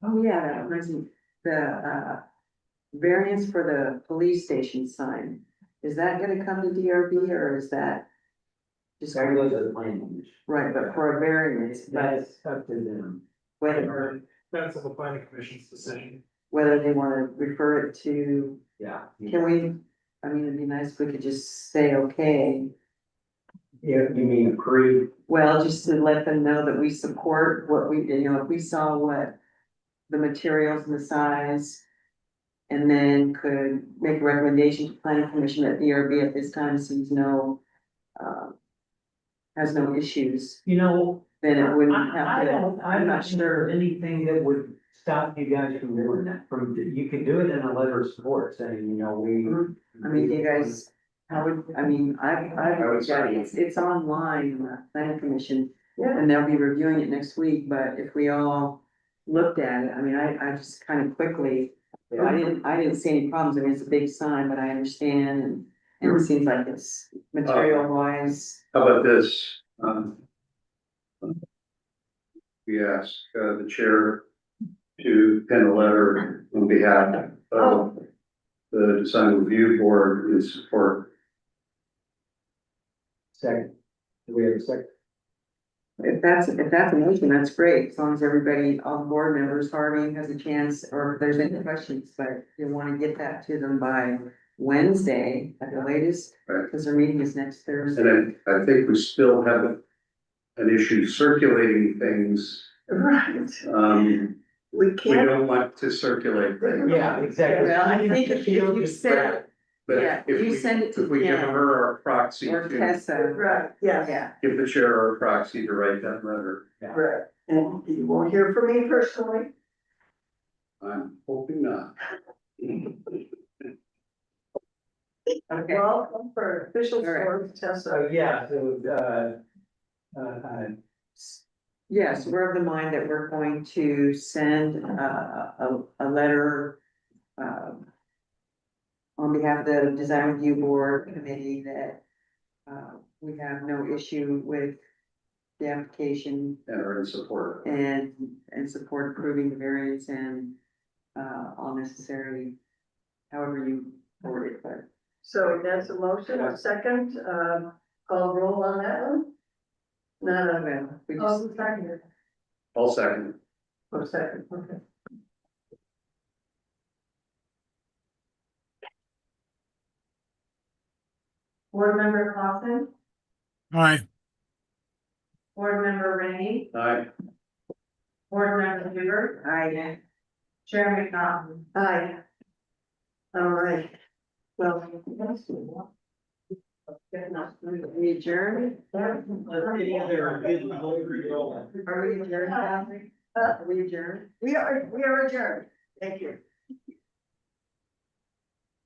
Oh, yeah, that reminds me, the, variance for the police station sign, is that gonna come to DRB or is that? Just, That goes to the planning commission. right, but for a variance, but That's up to them. whether, That's the planning commission's decision. whether they wanna refer it to, Yeah. can we, I mean, it'd be nice if we could just say, okay. Yeah, you mean approve? Well, just to let them know that we support what we, you know, if we saw what the materials and the size. And then could make a recommendation to planning commission that DRB at this time sees no, has no issues, You know, then it wouldn't have I to. don't, I'm not sure anything that would stop you guys from doing that, you could do it in a letter of support saying, you know, we. I mean, you guys, how would, I mean, it's online, in the planning commission. Yeah. And they'll be reviewing it next week, but if we all looked at it, I mean, I just kind of quickly. I didn't see any problems, I mean, it's a big sign, but I understand and it seems like it's material wise. How about this? We ask, the chair to pen a letter on behalf of the design review board in support. Second, do we have a second? If that's a motion, that's great, as long as everybody, all the board members, Harvey has a chance, or if there's any questions, but you wanna get that to them by Wednesday at the latest. Right. Because their meeting is next Thursday. And I think we still have an issue circulating things. Right. We We can't, don't want to circulate things. Yeah, exactly. Well, I think if you send, But yeah, if you we, send it to if we give Ken her our proxy or to, Tessa, right, yes. yeah, give the chair our proxy to write that letter, Right, and you won't hear from me personally. I'm hoping not. okay. Welcome for official All right. form, Tessa. So, yeah, so, Yes, we're of the mind that we're going to send a letter on behalf of the design review board committee that we have no issue with the application And are in support. and support approving the variance and all necessary, however you word it, but. So that's a motion, a second, call roll on that one? Not on that, We just, oh, second, I'll second. oh, second, okay. Board member Clausen, Aye. board member Rainey, Aye. board member Hubert, I, chair McNaughton. Aye. All right, well. we adjourn? Are we adjourned, Kathy? Are we adjourned? We are adjourned, thank you.